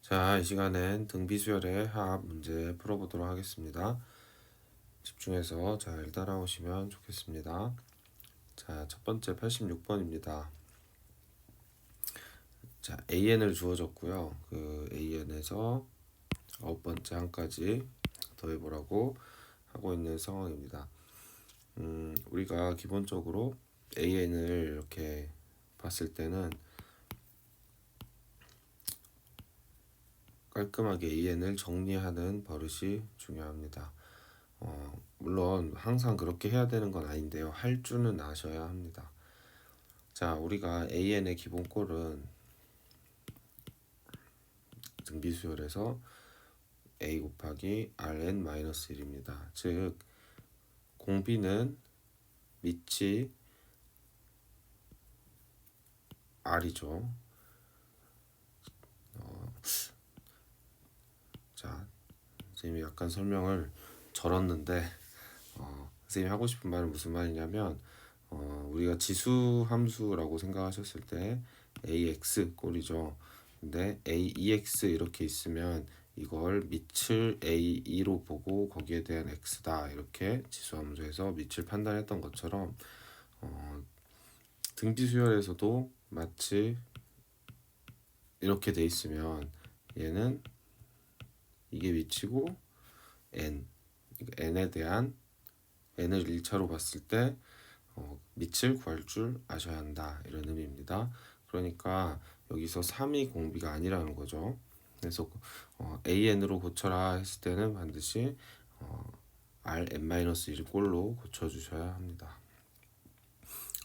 자, 이 시간엔 등비수열의 화합 문제 풀어보도록 하겠습니다. 집중해서 잘 따라오시면 좋겠습니다. 자, 첫 번째 86번입니다. 자, AN을 주어졌고요. 그 AN에서 9번째 항까지 더해보라고 하고 있는 상황입니다. 우리가 기본적으로 AN을 이렇게 봤을 때는 깔끔하게 AN을 정리하는 버릇이 중요합니다. 물론 항상 그렇게 해야 되는 건 아닌데요. 할 줄은 아셔야 합니다. 자, 우리가 AN의 기본꼴은 등비수열에서 A 곱하기 Rn-1입니다. 즉 공비는 밑이 R이죠. 자, 선생님이 약간 설명을 절었는데 선생님이 하고 싶은 말은 무슨 말이냐면 우리가 지수 함수라고 생각하셨을 때 ax 꼴이죠. 근데 aex 이렇게 있으면 이걸 밑을 a2로 보고 거기에 대한 x다 이렇게 지수 함수에서 밑을 판단했던 것처럼 등비수열에서도 마치 이렇게 돼 있으면 얘는 이게 위치고 n에 대한 n을 1차로 봤을 때 밑을 구할 줄 아셔야 한다 이런 의미입니다. 그러니까 여기서 3이 공비가 아니라는 거죠. 그래서 AN으로 고쳐라 했을 때는 반드시 Rn-1 꼴로 고쳐주셔야 합니다.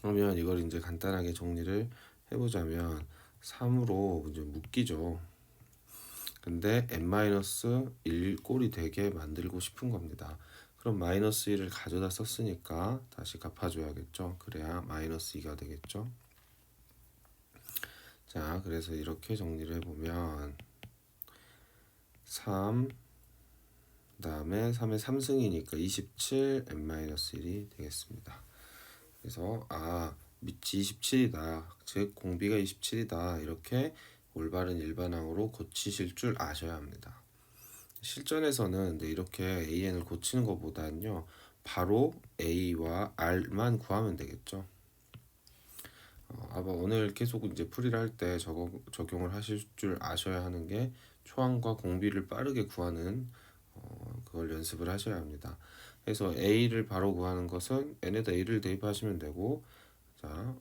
그러면 이걸 이제 간단하게 정리를 해보자면 3으로 이제 묶이죠. 근데 n-1 꼴이 되게 만들고 싶은 겁니다. 그럼 마이너스 1을 가져다 썼으니까 다시 갚아줘야겠죠. 그래야 마이너스 2가 되겠죠. 자, 그래서 이렇게 정리를 해보면 3 다음에 3의 3승이니까 27 n-1이 되겠습니다. 그래서 밑이 27이다. 즉 공비가 27이다. 이렇게 올바른 일반항으로 고치실 줄 아셔야 합니다. 실전에서는 이렇게 AN을 고치는 것보다는요 바로 A와 R만 구하면 되겠죠. 아마 오늘 계속 이제 풀이를 할 때 적용을 하실 줄 아셔야 하는 게 초항과 공비를 빠르게 구하는 그걸 연습을 하셔야 합니다. 그래서 A를 바로 구하는 것은 n에다 A를 대입하시면 되고, 자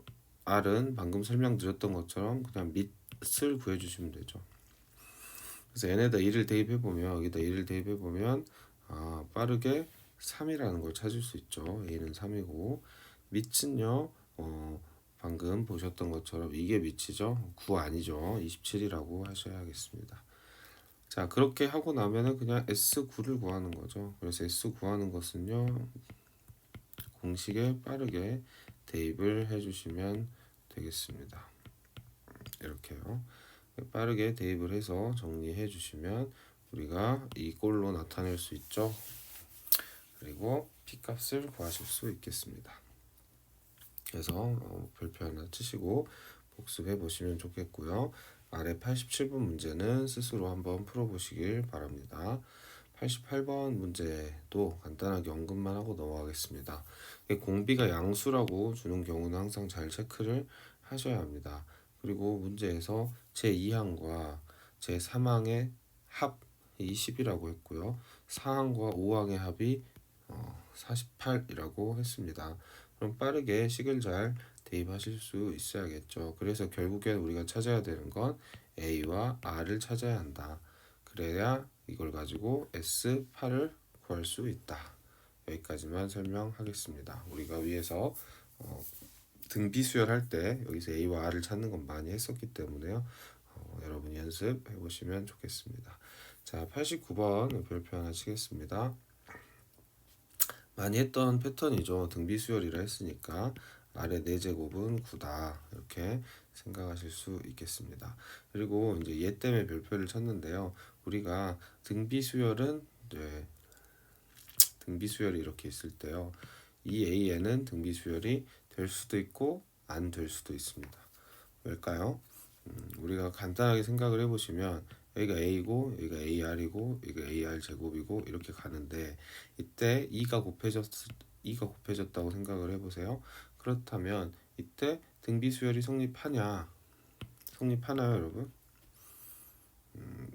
R은 방금 설명드렸던 것처럼 그냥 밑을 구해주시면 되죠. 그래서 n에다 1을 대입해보면 여기다 1을 대입해보면 빠르게 3이라는 걸 찾을 수 있죠. a는 3이고 밑은요 방금 보셨던 것처럼 이게 밑이죠. 9 아니죠. 27이라고 하셔야겠습니다. 자, 그렇게 하고 나면은 그냥 S9를 구하는 거죠. 그래서 S 구하는 것은요 공식에 빠르게 대입을 해주시면 되겠습니다. 이렇게요. 빠르게 대입을 해서 정리해 주시면 우리가 이 꼴로 나타낼 수 있죠. 그리고 P값을 구하실 수 있겠습니다. 그래서 별표 하나 치시고 복습해 보시면 좋겠고요. 아래 87번 문제는 스스로 한번 풀어보시길 바랍니다. 88번 문제도 간단하게 언급만 하고 넘어가겠습니다. 공비가 양수라고 주는 경우는 항상 잘 체크를 하셔야 합니다. 그리고 문제에서 제2항과 제3항의 합이 10이라고 했고요. 4항과 5항의 합이 48이라고 했습니다. 그럼 빠르게 식을 잘 대입하실 수 있어야겠죠. 그래서 결국엔 우리가 찾아야 되는 건 A와 R을 찾아야 한다. 그래야 이걸 가지고 S8을 구할 수 있다. 여기까지만 설명하겠습니다. 우리가 위에서 등비수열 할 때 여기서 A와 R을 찾는 건 많이 했었기 때문에요. 여러분 연습해 보시면 좋겠습니다. 자, 89번 별표 하나 치겠습니다. 많이 했던 패턴이죠. 등비수열이라 했으니까 아래 4제곱은 9다 이렇게 생각하실 수 있겠습니다. 그리고 이제 얘 때문에 별표를 쳤는데요. 우리가 등비수열은 이제 등비수열이 이렇게 있을 때요. 이 AN은 등비수열이 될 수도 있고 안 될 수도 있습니다. 왜일까요? 우리가 간단하게 생각을 해보시면 여기가 a고 여기가 ar이고 여기가 ar 제곱이고 이렇게 가는데 이때 2가 곱해졌다고 생각을 해보세요. 그렇다면 이때 등비수열이 성립하냐요, 여러분?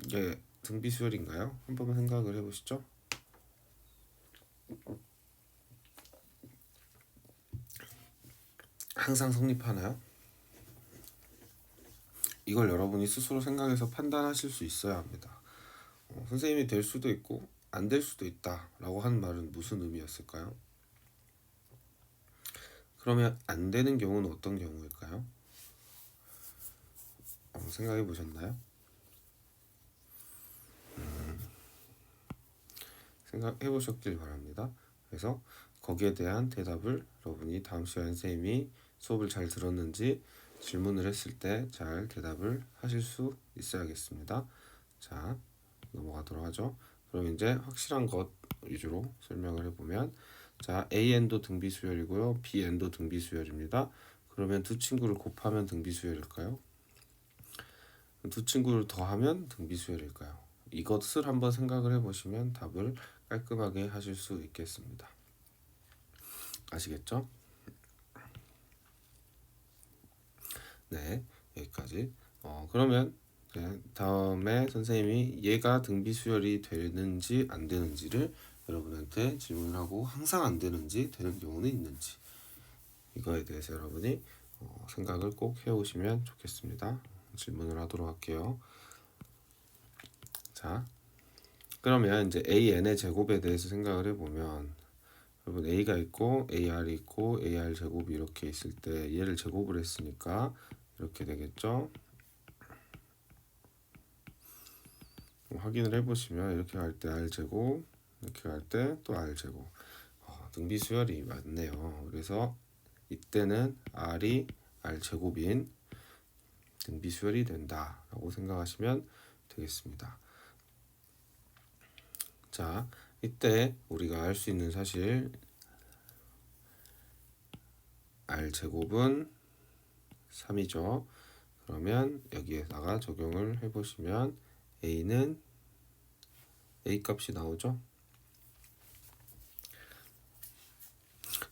이게 등비수열인가요? 한번 생각을 해보시죠. 항상 성립하나요? 이걸 여러분이 스스로 생각해서 판단하실 수 있어야 합니다. 선생님이 될 수도 있고 안 될 수도 있다 라고 하는 말은 무슨 의미였을까요? 그러면 안 되는 경우는 어떤 경우일까요? 생각해 보셨나요? 생각해 보셨길 바랍니다. 그래서 거기에 대한 대답을 여러분이 다음 시간에 선생님이 수업을 잘 들었는지 질문을 했을 때 잘 대답을 하실 수 있어야겠습니다. 자, 넘어가도록 하죠. 그럼 이제 확실한 것 위주로 설명을 해보면, 자, AN도 등비수열이고요, BN도 등비수열입니다. 그러면 두 친구를 곱하면 등비수열일까요? 두 친구를 더하면 등비수열일까요? 이것을 한번 생각을 해보시면 답을 깔끔하게 하실 수 있겠습니다. 아시겠죠? 네, 여기까지. 그러면 다음에 선생님이 얘가 등비수열이 되는지 안 되는지를 여러분한테 질문을 하고, 항상 안 되는지 되는 경우는 있는지, 이거에 대해서 여러분이 생각을 꼭 해오시면 좋겠습니다. 질문을 하도록 할게요. 자, 그러면 이제 AN의 제곱에 대해서 생각을 해보면, 여러분 A가 있고 AR이 있고 AR 제곱이 이렇게 있을 때 얘를 제곱을 했으니까 이렇게 되겠죠. 확인을 해보시면 이렇게 갈 때 R 제곱, 이렇게 갈 때 또 R 제곱. 등비수열이 맞네요. 그래서 이때는 R이 R 제곱인 등비수열이 된다라고 생각하시면 되겠습니다. 자, 이때 우리가 알 수 있는 사실, R 제곱은 3이죠. 그러면 여기에다가 적용을 해보시면 A는 A 값이 나오죠.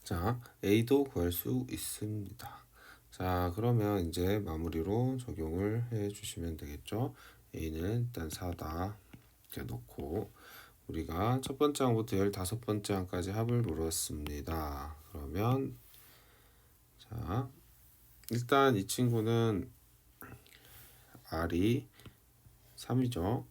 자, A도 구할 수 있습니다. 자, 그러면 이제 마무리로 적용을 해 주시면 되겠죠. A는 일단 4다 이렇게 놓고, 우리가 첫 번째 항부터 15번째 항까지 합을 물었습니다. 그러면 자, 일단 이 친구는 R이 3이죠.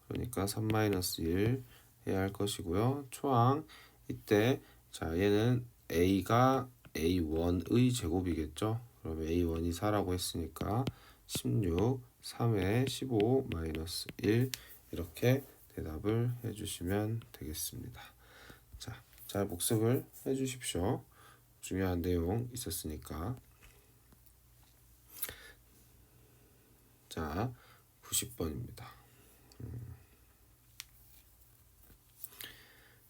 그러니까 3-1 해야 할 것이고요. 초항 이때 자, 얘는 A가 A1의 제곱이겠죠. 그러면 A1이 4라고 했으니까 16, 3에 15 마이너스 1 이렇게 대답을 해주시면 되겠습니다. 자, 잘 복습을 해주십시오. 중요한 내용 있었으니까. 자, 90번입니다.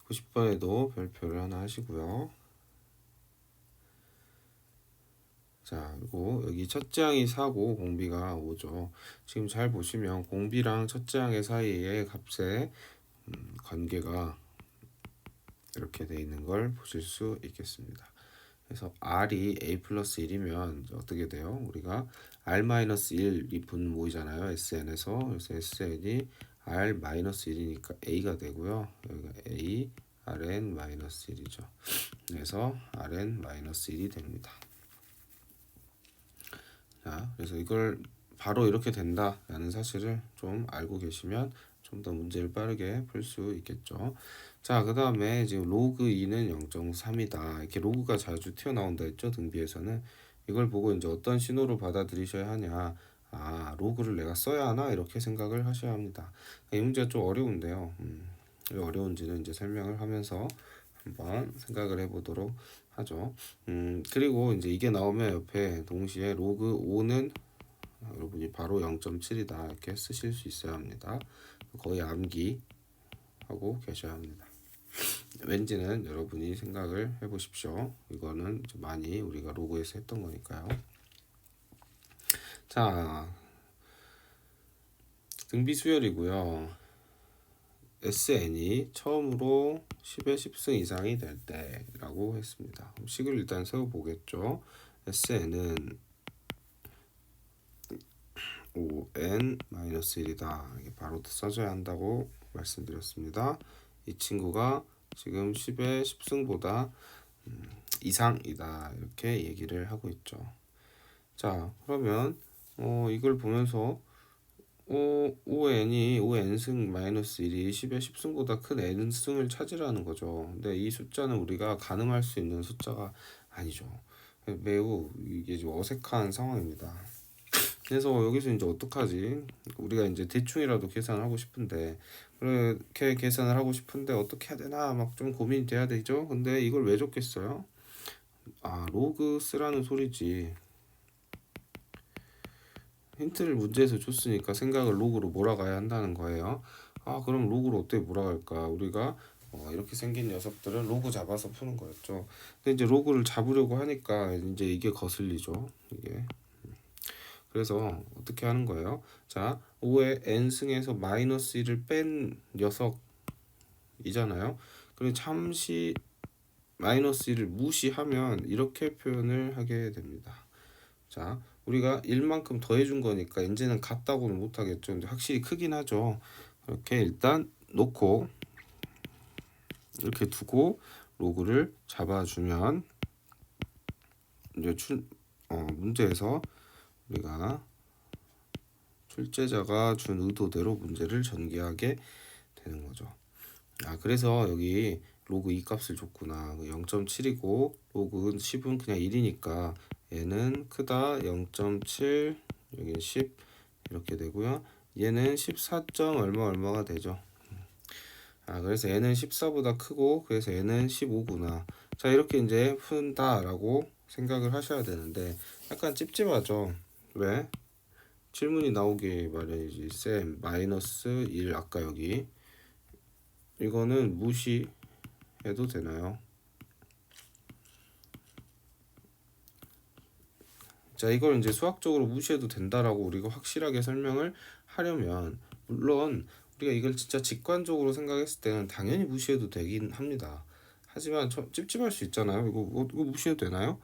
90번에도 별표를 하나 하시고요. 자, 그리고 여기 첫째 항이 4고 공비가 5죠. 지금 잘 보시면 공비랑 첫째 항의 사이에 값의 관계가 이렇게 돼 있는 걸 보실 수 있겠습니다. 그래서 R이 A 플러스 1이면 어떻게 돼요? 우리가 R 마이너스 1이 분모이잖아요. SN에서. 그래서 SN이 R 마이너스 1이니까 A가 되고요. 여기가 A, Rn 마이너스 1이죠. 그래서 Rn 마이너스 1이 됩니다. 자, 그래서 이걸 바로 이렇게 된다라는 사실을 좀 알고 계시면 좀 더 문제를 빠르게 풀 수 있겠죠. 자, 그 다음에 지금 로그 2는 0.3이다. 이렇게 로그가 자주 튀어나온다 했죠. 등비에서는. 이걸 보고 이제 어떤 신호로 받아들이셔야 하냐. 아, 로그를 내가 써야 하나? 이렇게 생각을 하셔야 합니다. 이 문제가 좀 어려운데요. 왜 어려운지는 이제 설명을 하면서 한번 생각을 해보도록 하죠. 그리고 이제 이게 나오면 옆에 동시에 로그 5는 여러분이 바로 0.7이다 이렇게 쓰실 수 있어야 합니다. 거의 암기하고 계셔야 합니다. 왠지는 여러분이 생각을 해보십시오. 이거는 많이 우리가 로그에서 했던 거니까요. 자, 등비 수열이고요. SN이 처음으로 10의 10승 이상이 될 때라고 했습니다. 그럼 식을 일단 세워보겠죠. SN은 5n-1이다. 이게 바로 써줘야 한다고 말씀드렸습니다. 이 친구가 지금 10의 10승보다 이상이다. 이렇게 얘기를 하고 있죠. 자, 그러면 이걸 보면서 5n이 5n승 마이너스 1이 10의 10승보다 큰 n승을 찾으라는 거죠. 근데 이 숫자는 우리가 가늠할 수 있는 숫자가 아니죠. 매우 이게 좀 어색한 상황입니다. 그래서 여기서 이제 어떡하지? 우리가 이제 대충이라도 계산을 하고 싶은데 그렇게 계산을 하고 싶은데 어떻게 해야 되나 막 좀 고민이 돼야 되죠. 근데 이걸 왜 줬겠어요? 로그 쓰라는 소리지. 힌트를 문제에서 줬으니까 생각을 로그로 몰아가야 한다는 거예요. 그럼 로그로 어떻게 몰아갈까? 우리가 이렇게 생긴 녀석들은 로그 잡아서 푸는 거였죠. 근데 이제 로그를 잡으려고 하니까 이제 이게 거슬리죠. 이게. 그래서 어떻게 하는 거예요? 자, 5의 n승에서 마이너스 1을 뺀 녀석이잖아요. 그리고 잠시 마이너스 1을 무시하면 이렇게 표현을 하게 됩니다. 자, 우리가 1만큼 더해준 거니까 이제는 같다고는 못하겠죠. 근데 확실히 크긴 하죠. 이렇게 일단 놓고 이렇게 두고 로그를 잡아주면 이제 문제에서 우리가 출제자가 준 의도대로 문제를 전개하게 되는 거죠. 그래서 여기 로그 2 값을 줬구나. 0.7이고 로그 10은 그냥 1이니까 얘는 크다 0.7 여기는 10 이렇게 되고요. 얘는 14. 얼마가 되죠. 그래서 얘는 14보다 크고 그래서 얘는 15구나. 자, 이렇게 이제 푼다라고 생각을 하셔야 되는데 약간 찝찝하죠. 왜? 질문이 나오기 마련이지. 쌤 마이너스 1 아까 여기 이거는 무시해도 되나요? 자, 이걸 이제 수학적으로 무시해도 된다라고 우리가 확실하게 설명을 하려면 물론 우리가 이걸 진짜 직관적으로 생각했을 때는 당연히 무시해도 되긴 합니다. 하지만 찝찝할 수 있잖아요. 이거 무시해도 되나요?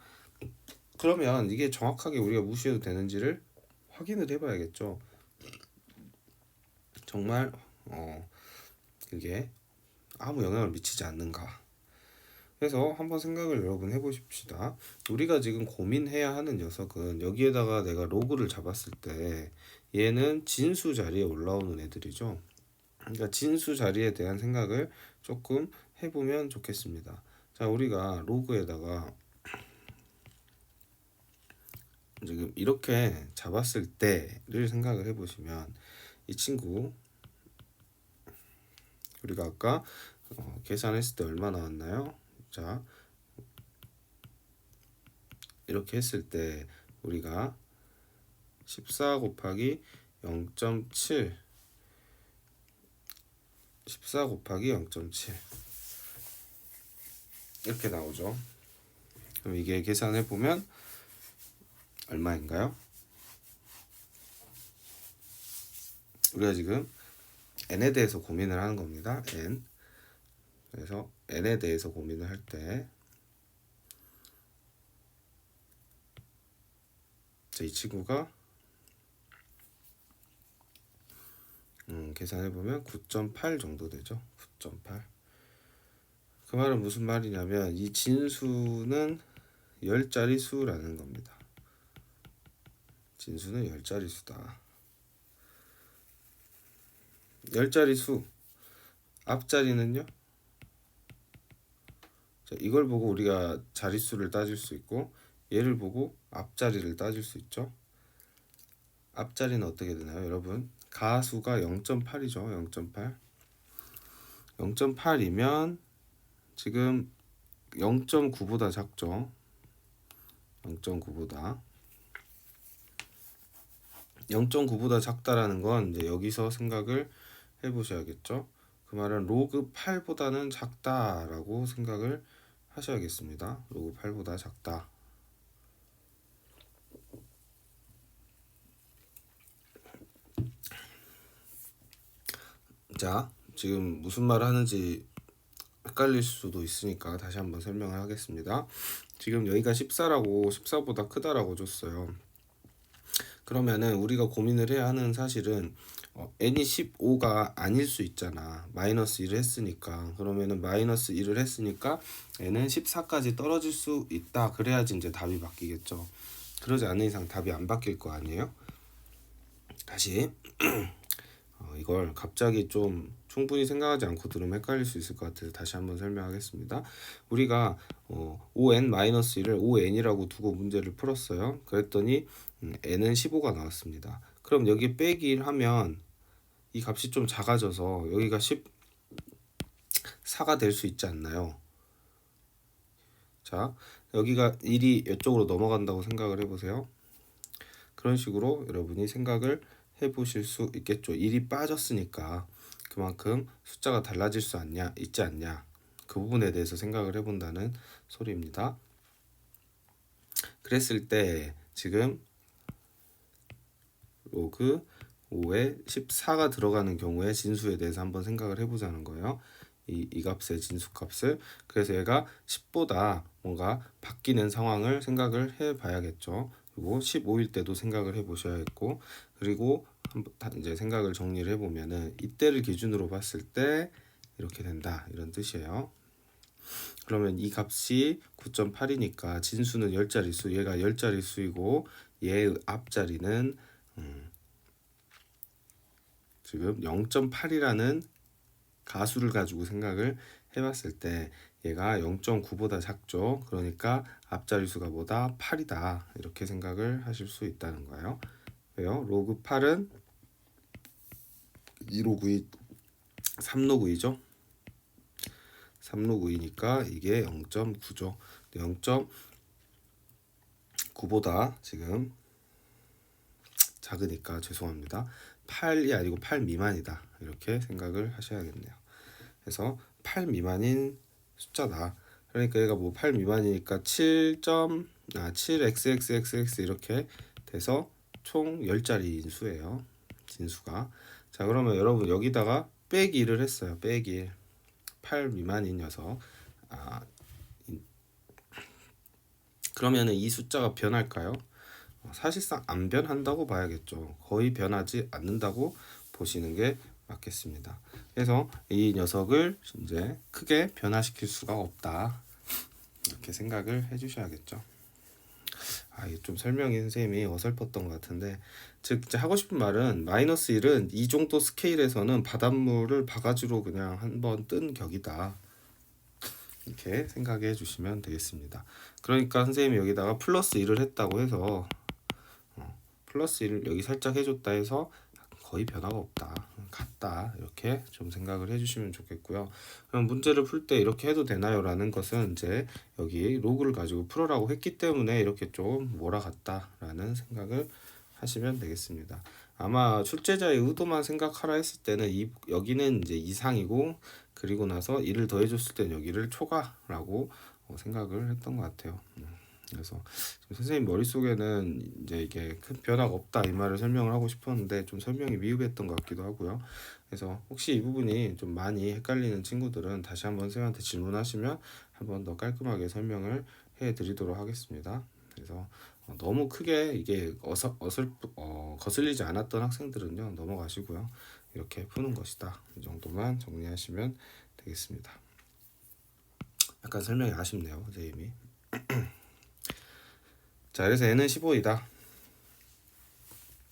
그러면 이게 정확하게 우리가 무시해도 되는지를 확인을 해봐야겠죠. 정말 이게 아무 영향을 미치지 않는가. 그래서 한번 생각을 여러분 해보십시다. 우리가 지금 고민해야 하는 녀석은 여기에다가 내가 로그를 잡았을 때 얘는 진수 자리에 올라오는 애들이죠. 그러니까 진수 자리에 대한 생각을 조금 해보면 좋겠습니다. 자, 우리가 로그에다가 지금 이렇게 잡았을 때를 생각을 해보시면 이 친구 우리가 아까 계산했을 때 얼마 나왔나요? 자, 이렇게 했을 때 우리가 14 곱하기 0.7 14 곱하기 0.7 이렇게 나오죠. 그럼 이게 계산해 보면 얼마인가요? 우리가 지금 n에 대해서 고민을 하는 겁니다. n. 그래서 n에 대해서 고민을 할 때 이 친구가 계산해보면 9.8 정도 되죠. 9.8. 그 말은 무슨 말이냐면 이 진수는 10자리 수라는 겁니다. 진수는 10자리 수다. 10자리 수. 앞자리는요? 자, 이걸 보고 우리가 자릿수를 따질 수 있고 얘를 보고 앞자리를 따질 수 있죠. 앞자리는 어떻게 되나요, 여러분? 가수가 0.8이죠. 0.8. 0.8이면 지금 0.9보다 작죠. 0.9보다. 0.9보다 작다라는 건 이제 여기서 생각을 해보셔야겠죠. 그 말은 로그 8보다는 작다라고 생각을 하셔야겠습니다. 로그 8보다 작다. 자, 지금 무슨 말을 하는지 헷갈릴 수도 있으니까 다시 한번 설명을 하겠습니다. 지금 여기가 14라고 14보다 크다라고 줬어요. 그러면은 우리가 고민을 해야 하는 사실은 n이 15가 아닐 수 있잖아. 마이너스 1을 했으니까. 그러면은 마이너스 1을 했으니까 n은 14까지 떨어질 수 있다. 그래야지 이제 답이 바뀌겠죠. 그러지 않는 이상 답이 안 바뀔 거 아니에요? 다시 이걸 갑자기 좀 충분히 생각하지 않고 들으면 헷갈릴 수 있을 것 같아서 다시 한번 설명하겠습니다. 우리가 5n-1을 5n이라고 두고 문제를 풀었어요. 그랬더니 n은 15가 나왔습니다. 그럼 여기 빼기 1 하면 이 값이 좀 작아져서 여기가 14가 될 수 있지 않나요? 자, 여기가 1이 이쪽으로 넘어간다고 생각을 해보세요. 그런 식으로 여러분이 생각을 해보실 수 있겠죠. 1이 빠졌으니까 그만큼 숫자가 달라질 수 있지 않냐, 그 부분에 대해서 생각을 해본다는 소리입니다. 그랬을 때 지금 로그 5에 14가 들어가는 경우에 진수에 대해서 한번 생각을 해보자는 거예요. 이 값의 진수값을. 그래서 얘가 10보다 뭔가 바뀌는 상황을 생각을 해봐야겠죠. 그리고 15일 때도 생각을 해보셔야겠고, 그리고 이제 생각을 정리를 해보면은 이때를 기준으로 봤을 때 이렇게 된다, 이런 뜻이에요. 그러면 이 값이 9.8이니까 진수는 10자릿수, 얘가 10자릿수이고 얘의 앞자리는 지금 0.8이라는 가수를 가지고 생각을 해봤을 때 얘가 0.9보다 작죠. 그러니까 앞자리수가 뭐다? 8이다. 이렇게 생각을 하실 수 있다는 거예요. 왜요? 로그 8은 2로그 2, 3로그 2죠. 3로그 2니까 이게 0.9죠. 0.9보다 지금 작으니까 죄송합니다. 8이 아니고 8 미만이다. 이렇게 생각을 하셔야겠네요. 그래서 8 미만인 숫자다. 그러니까 얘가 뭐 8 미만이니까 7xxxx 이렇게 돼서 총 10자리인 수예요. 진수가. 자, 그러면 여러분 여기다가 빼기 1을 했어요. 빼기 1. 8 미만인 녀석. 그러면은 이 숫자가 변할까요? 사실상 안 변한다고 봐야겠죠. 거의 변하지 않는다고 보시는 게 맞겠습니다. 그래서 이 녀석을 이제 크게 변화시킬 수가 없다, 이렇게 생각을 해주셔야겠죠. 이게 좀 설명이 선생님이 어설펐던 것 같은데, 즉 이제 하고 싶은 말은 마이너스 1은 이 정도 스케일에서는 바닷물을 바가지로 그냥 한번 뜬 격이다, 이렇게 생각해 주시면 되겠습니다. 그러니까 선생님이 여기다가 플러스 1을 했다고 해서 플러스 1을 여기 살짝 해줬다 해서 거의 변화가 없다, 같다, 이렇게 좀 생각을 해주시면 좋겠고요. 그럼 문제를 풀 때 이렇게 해도 되나요? 라는 것은 이제 여기 로그를 가지고 풀어라고 했기 때문에 이렇게 좀 몰아갔다라는 생각을 하시면 되겠습니다. 아마 출제자의 의도만 생각하라 했을 때는 여기는 이제 이상이고, 그리고 나서 1을 더해줬을 때는 여기를 초과라고 생각을 했던 것 같아요. 그래서 선생님 머릿속에는 이제 이게 큰 변화가 없다, 이 말을 설명을 하고 싶었는데 좀 설명이 미흡했던 것 같기도 하고요. 그래서 혹시 이 부분이 좀 많이 헷갈리는 친구들은 다시 한번 선생님한테 질문하시면 한번 더 깔끔하게 설명을 해드리도록 하겠습니다. 그래서 너무 크게 이게 거슬리지 않았던 학생들은요, 넘어가시고요. 이렇게 푸는 것이다, 이 정도만 정리하시면 되겠습니다. 약간 설명이 아쉽네요, 선생님이. 자, 그래서 n은 15이다,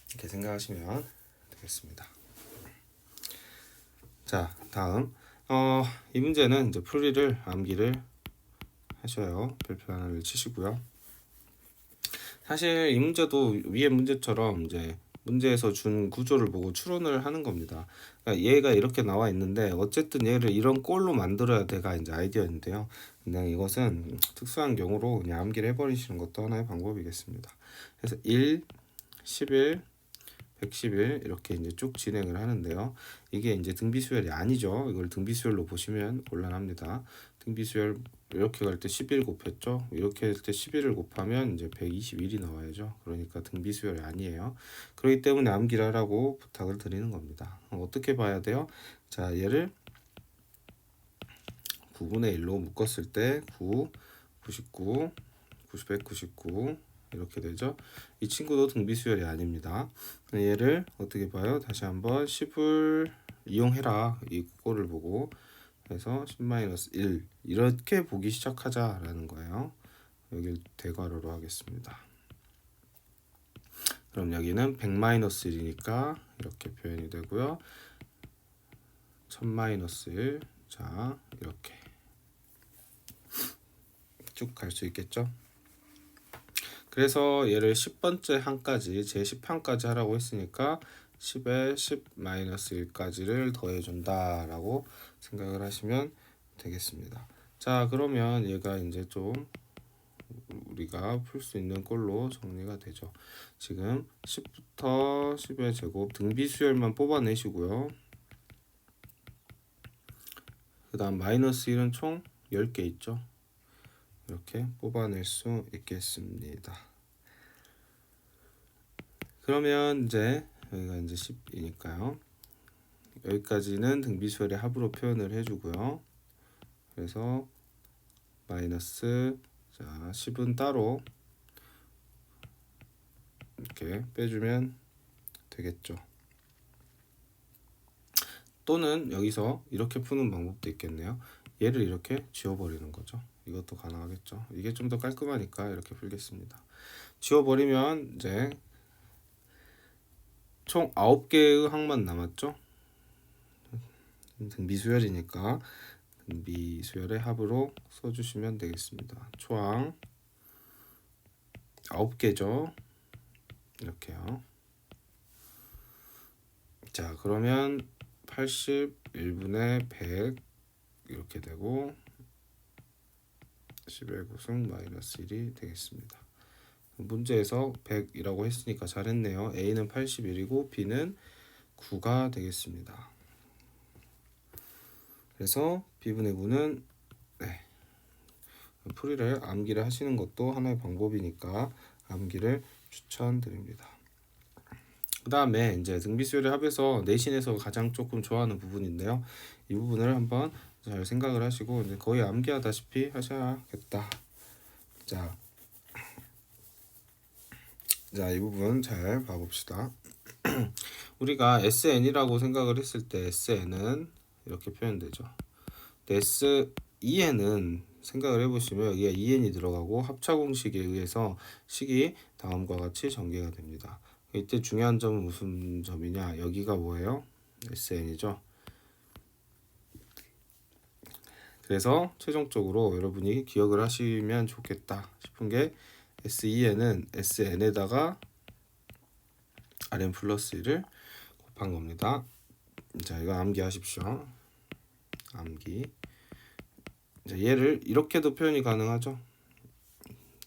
이렇게 생각하시면 되겠습니다. 자, 다음 이 문제는 이제 풀이를 암기를 하셔요. 별표 하나를 치시고요. 사실 이 문제도 위의 문제처럼 이제 문제에서 준 구조를 보고 추론을 하는 겁니다. 그러니까 얘가 이렇게 나와 있는데 어쨌든 얘를 이런 꼴로 만들어야 돼가 이제 아이디어인데요. 그냥 이것은 특수한 경우로 그냥 암기를 해버리시는 것도 하나의 방법이겠습니다. 그래서 1, 11, 111 이렇게 이제 쭉 진행을 하는데요. 이게 이제 등비수열이 아니죠. 이걸 등비수열로 보시면 곤란합니다. 등비수열 이렇게 갈 때 11 곱했죠. 이렇게 할 때 11을 곱하면 이제 121이 나와야죠. 그러니까 등비수열이 아니에요. 그렇기 때문에 암기를 하라고 부탁을 드리는 겁니다. 어떻게 봐야 돼요? 자, 얘를 9분의 1로 묶었을 때 9, 99, 199 이렇게 되죠. 이 친구도 등비수열이 아닙니다. 얘를 어떻게 봐요? 다시 한번 10을 이용해라. 이 꼴을 보고 해서 10-1 이렇게 보기 시작하자라는 거예요. 여기를 대괄호로 하겠습니다. 그럼 여기는 100-1이니까 이렇게 표현이 되고요. 1000-1 자 이렇게 쭉 갈 수 있겠죠. 그래서 얘를 10번째 항까지 제10항까지 하라고 했으니까 10에 10-1까지를 더해준다 라고 생각을 하시면 되겠습니다. 자, 그러면 얘가 이제 좀 우리가 풀 수 있는 꼴로 정리가 되죠. 지금 10부터 10의 제곱 등비수열만 뽑아내시고요. 그 다음 -1은 총 10개 있죠. 이렇게 뽑아낼 수 있겠습니다. 그러면 이제 여기가 이제 10이니까요. 여기까지는 등비수열의 합으로 표현을 해주고요. 그래서 마이너스 자 10은 따로 이렇게 빼주면 되겠죠. 또는 여기서 이렇게 푸는 방법도 있겠네요. 얘를 이렇게 지워버리는 거죠. 이것도 가능하겠죠. 이게 좀 더 깔끔하니까 이렇게 풀겠습니다. 지워버리면 이제 총 9개의 항만 남았죠. 등비수열이니까 등비수열의 합으로 써주시면 되겠습니다. 초항 9개죠. 이렇게요. 자, 그러면 81분의 100 이렇게 되고 10의 9승 -1이 되겠습니다. 문제에서 100이라고 했으니까 잘했네요. A는 81이고 B는 9가 되겠습니다. 그래서 B분의 9는 네. 풀이를 암기를 하시는 것도 하나의 방법이니까 암기를 추천드립니다. 그 다음에 이제 등비수열의 합에서 내신에서 가장 조금 좋아하는 부분인데요. 이 부분을 한번 잘 생각을 하시고 이제 거의 암기하다시피 하셔야겠다. 자, 이 부분 잘 봐봅시다. 우리가 SN이라고 생각을 했을 때 SN은 이렇게 표현되죠. S2N은 생각을 해보시면 여기가 2N이 들어가고 합차 공식에 의해서 식이 다음과 같이 전개가 됩니다. 이때 중요한 점은 무슨 점이냐? 여기가 뭐예요? SN이죠. 그래서 최종적으로 여러분이 기억을 하시면 좋겠다 싶은 게 S2N은 SN에다가 Rn 플러스 1을 곱한 겁니다. 자, 이거 암기하십시오. 암기. 자, 얘를 이렇게도 표현이 가능하죠.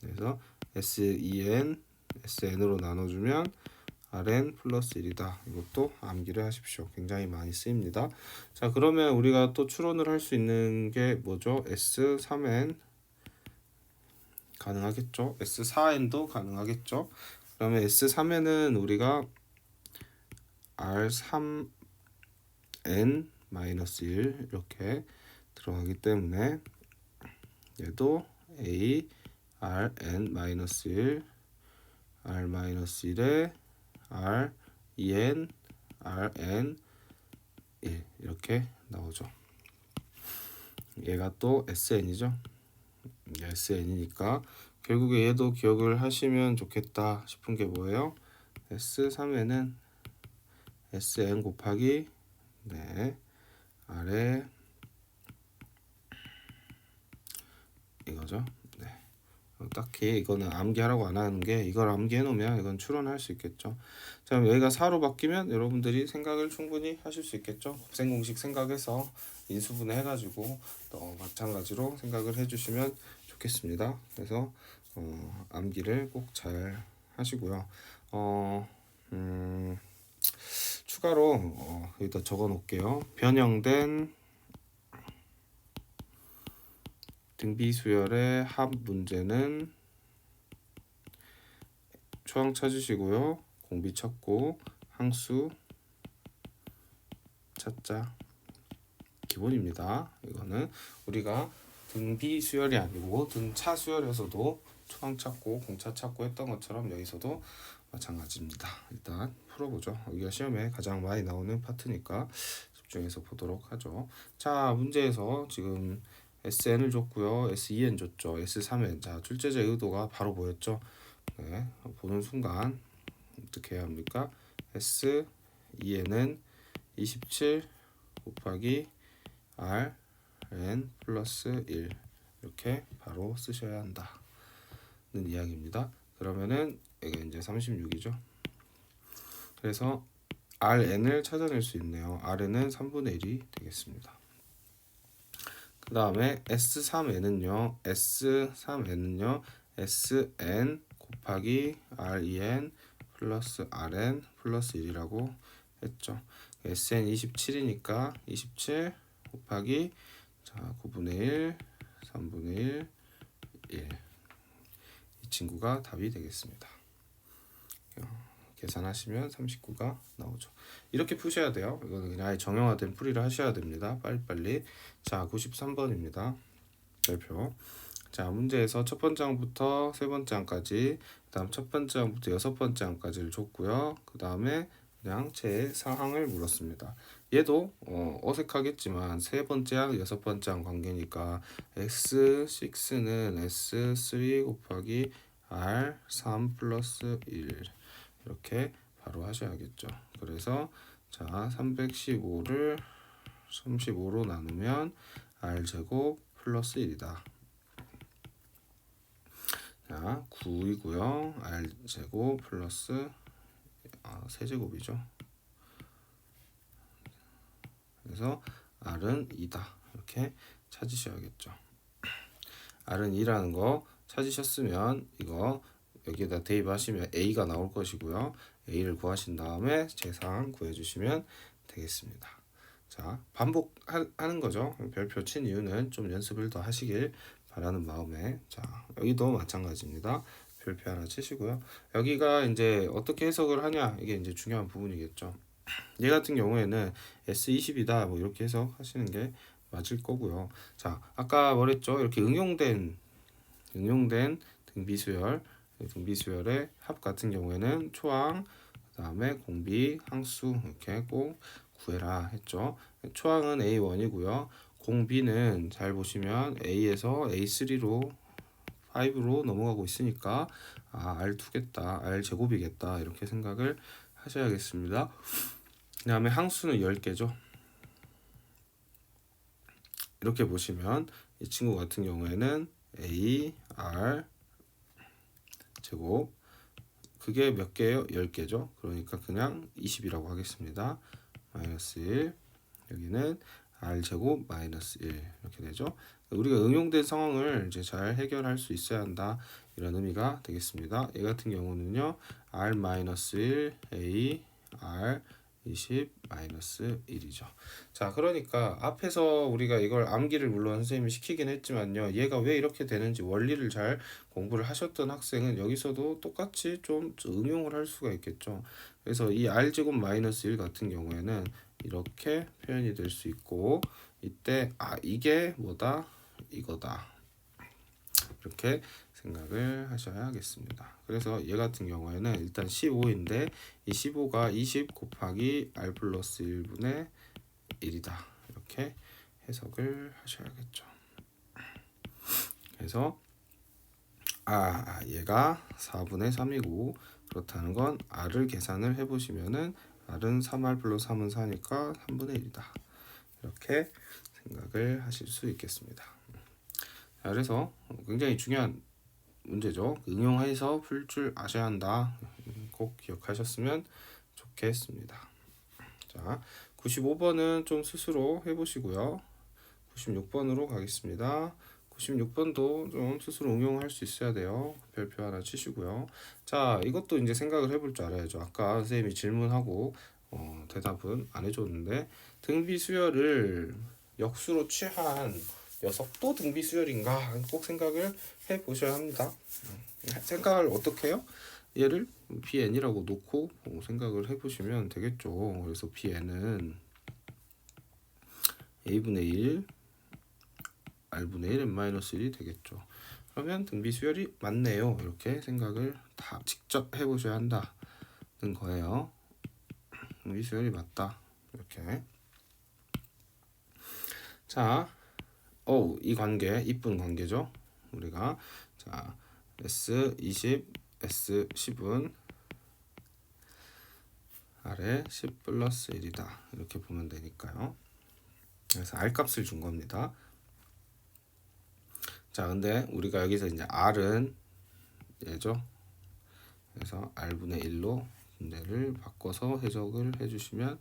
그래서 S2N, SN으로 나눠주면 Rn 플러스 1이다. 이것도 암기를 하십시오. 굉장히 많이 쓰입니다. 자, 그러면 우리가 또 추론을 할 수 있는 게 뭐죠? S3N 가능하겠죠? S4N도 가능하겠죠? 그러면 S3N은 우리가 R3N-1 이렇게 들어가기 때문에 얘도 A Rn-1 R-1에 R2N Rn 1 이렇게 나오죠. 얘가 또 SN이죠. SN이니까 결국에 얘도 기억을 하시면 좋겠다 싶은 게 뭐예요? S3에는 SN 곱하기 네 아래 이거죠. 네. 딱히 이거는 암기하라고 안 하는 게 이걸 암기해 놓으면 이건 추론할 수 있겠죠. 자, 여기가 4로 바뀌면 여러분들이 생각을 충분히 하실 수 있겠죠. 곱셈 공식 생각해서 인수분해 해가지고 또 마찬가지로 생각을 해주시면 좋겠습니다. 그래서 암기를 꼭 잘 하시고요. 추가로 여기다 적어 놓을게요. 변형된 등비 수열의 합 문제는 초항 찾으시고요. 공비 찾고 항수 찾자. 기본입니다. 이거는 우리가 등비 수열이 아니고 등차 수열에서도 초항 찾고 공차 찾고 했던 것처럼 여기서도 마찬가지입니다. 일단 풀어보죠. 여기가 시험에 가장 많이 나오는 파트니까 집중해서 보도록 하죠. 자, 문제에서 지금 SN을 줬고요. SEN 줬죠. S3N. 자, 출제자의 의도가 바로 보였죠. 네, 보는 순간 어떻게 해야 합니까? SEN은 27 곱하기 Rn 플러스 1 이렇게 바로 쓰셔야 한다는 이야기입니다. 그러면은 이게 이제 36이죠. 그래서 Rn을 찾아낼 수 있네요. Rn은 3분의 1이 되겠습니다. 그 다음에 S3n은요. Sn 곱하기 Ren 플러스 Rn 플러스 1이라고 했죠. Sn 27이니까 27 곱하기 자 9분의 1, 3분의 1, 1. 이 친구가 답이 되겠습니다. 계산하시면 39가 나오죠. 이렇게 푸셔야 돼요. 이거는 그냥 아예 정형화된 풀이를 하셔야 됩니다. 빨리빨리. 자, 93번입니다. 별표. 자, 문제에서 첫 번째 항부터 세 번째 항까지, 그다음 첫 번째 항부터 여섯 번째 항까지를 줬고요. 그 다음에 그냥 제 상황을 물었습니다. 얘도 어색하겠지만 세 번째 항, 여섯 번째 항 관계니까 x6는 s3 곱하기 r3 플러스 1 이렇게 바로 하셔야겠죠. 그래서 자 315를 35로 나누면 r제곱 플러스 1이다. 자 9이고요. r제곱 플러스 세제곱이죠. 그래서 r은 2다. 이렇게 찾으셔야겠죠. r은 2라는 거 찾으셨으면 이거 여기에다 대입하시면 a가 나올 것이고요. a를 구하신 다음에 제상 구해주시면 되겠습니다. 자, 반복하는 거죠. 별표 친 이유는 좀 연습을 더 하시길 바라는 마음에 자, 여기도 마찬가지입니다. 별표 하나 치시고요. 여기가 이제 어떻게 해석을 하냐 이게 이제 중요한 부분이겠죠. 얘 같은 경우에는 S20이다 뭐 이렇게 해석하시는 게 맞을 거고요. 자, 아까 말했죠. 이렇게 응용된 등비수열의 합 같은 경우에는 초항, 그 다음에 공비, 항수 이렇게 꼭 구해라 했죠. 초항은 A1이고요. 공비는 잘 보시면 A에서 A3로 5로 넘어가고 있으니까 R2겠다, R제곱이겠다 이렇게 생각을 하셔야겠습니다. 그 다음에 항수는 10개죠. 이렇게 보시면 이 친구 같은 경우에는 A, R 제곱 그게 몇 개예요? 10개죠. 그러니까 그냥 20이라고 하겠습니다. 마이너스 1 여기는 R제곱 마이너스 1 이렇게 되죠. 우리가 응용된 상황을 이제 잘 해결할 수 있어야 한다 이런 의미가 되겠습니다. 얘 같은 경우는요 R 마이너스 1 A R 20 마이너스 1이죠. 자, 그러니까 앞에서 우리가 이걸 암기를 물론 선생님이 시키긴 했지만요. 얘가 왜 이렇게 되는지 원리를 잘 공부를 하셨던 학생은 여기서도 똑같이 좀 응용을 할 수가 있겠죠. 그래서 이 r제곱 마이너스 1 같은 경우에는 이렇게 표현이 될 수 있고 이때 이게 뭐다? 이거다. 이렇게 생각을 하셔야겠습니다. 그래서 얘 같은 경우에는 일단 15인데 이 15가 20 곱하기 r 플러스 1분의 1이다. 이렇게 해석을 하셔야겠죠. 그래서 얘가 4분의 3이고 그렇다는 건 r을 계산을 해보시면은 r은 3r 플러스 3은 4니까 3분의 1이다. 이렇게 생각을 하실 수 있겠습니다. 자, 그래서 굉장히 중요한 문제죠. 응용해서 풀 줄 아셔야 한다. 꼭 기억하셨으면 좋겠습니다. 자, 95번은 좀 스스로 해보시고요. 96번으로 가겠습니다. 96번도 좀 스스로 응용할 수 있어야 돼요. 별표 하나 치시고요. 자, 이것도 이제 생각을 해볼 줄 알아야죠. 아까 선생님이 질문하고 대답은 안 해줬는데 등비 수열을 역수로 취한 녀석도 등비 수열인가 꼭 생각을 해 보셔야 합니다. 생각을 어떻게 해요? 얘를 bn이라고 놓고 생각을 해 보시면 되겠죠. 그래서 bn은 a분의 1 r분의 1 n-1이 되겠죠. 그러면 등비 수열이 맞네요. 이렇게 생각을 다 직접 해 보셔야 한다는 거예요. 등비 수열이 맞다. 이렇게. 자, 이 관계 이쁜 관계죠. 우리가 자 S20 S10은 아래 10 플러스 1이다 이렇게 보면 되니까요. 그래서 R 값을 준 겁니다. 자, 근데 우리가 여기서 이제 R은 얘죠. 그래서 R분의 1로 분배를 바꿔서 해석을 해주시면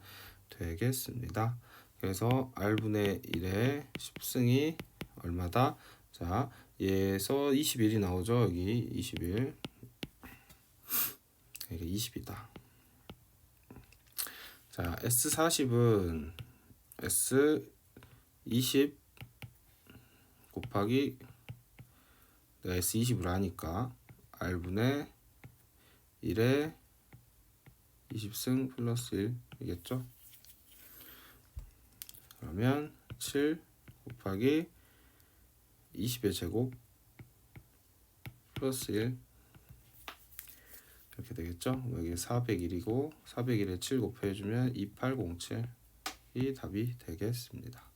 되겠습니다. 그래서 R분의 1의 10승이 얼마다? 자, 얘에서 21이 나오죠. 여기 21. 이게 20이다. 자, S40은 S20 곱하기 내가 S20을 하니까 R분의 1에 20승 플러스 1이겠죠? 그러면 7 곱하기 20의 제곱 플러스 1 이렇게 되겠죠? 여기 401이고 401에 7 곱해주면 2807이 답이 되겠습니다.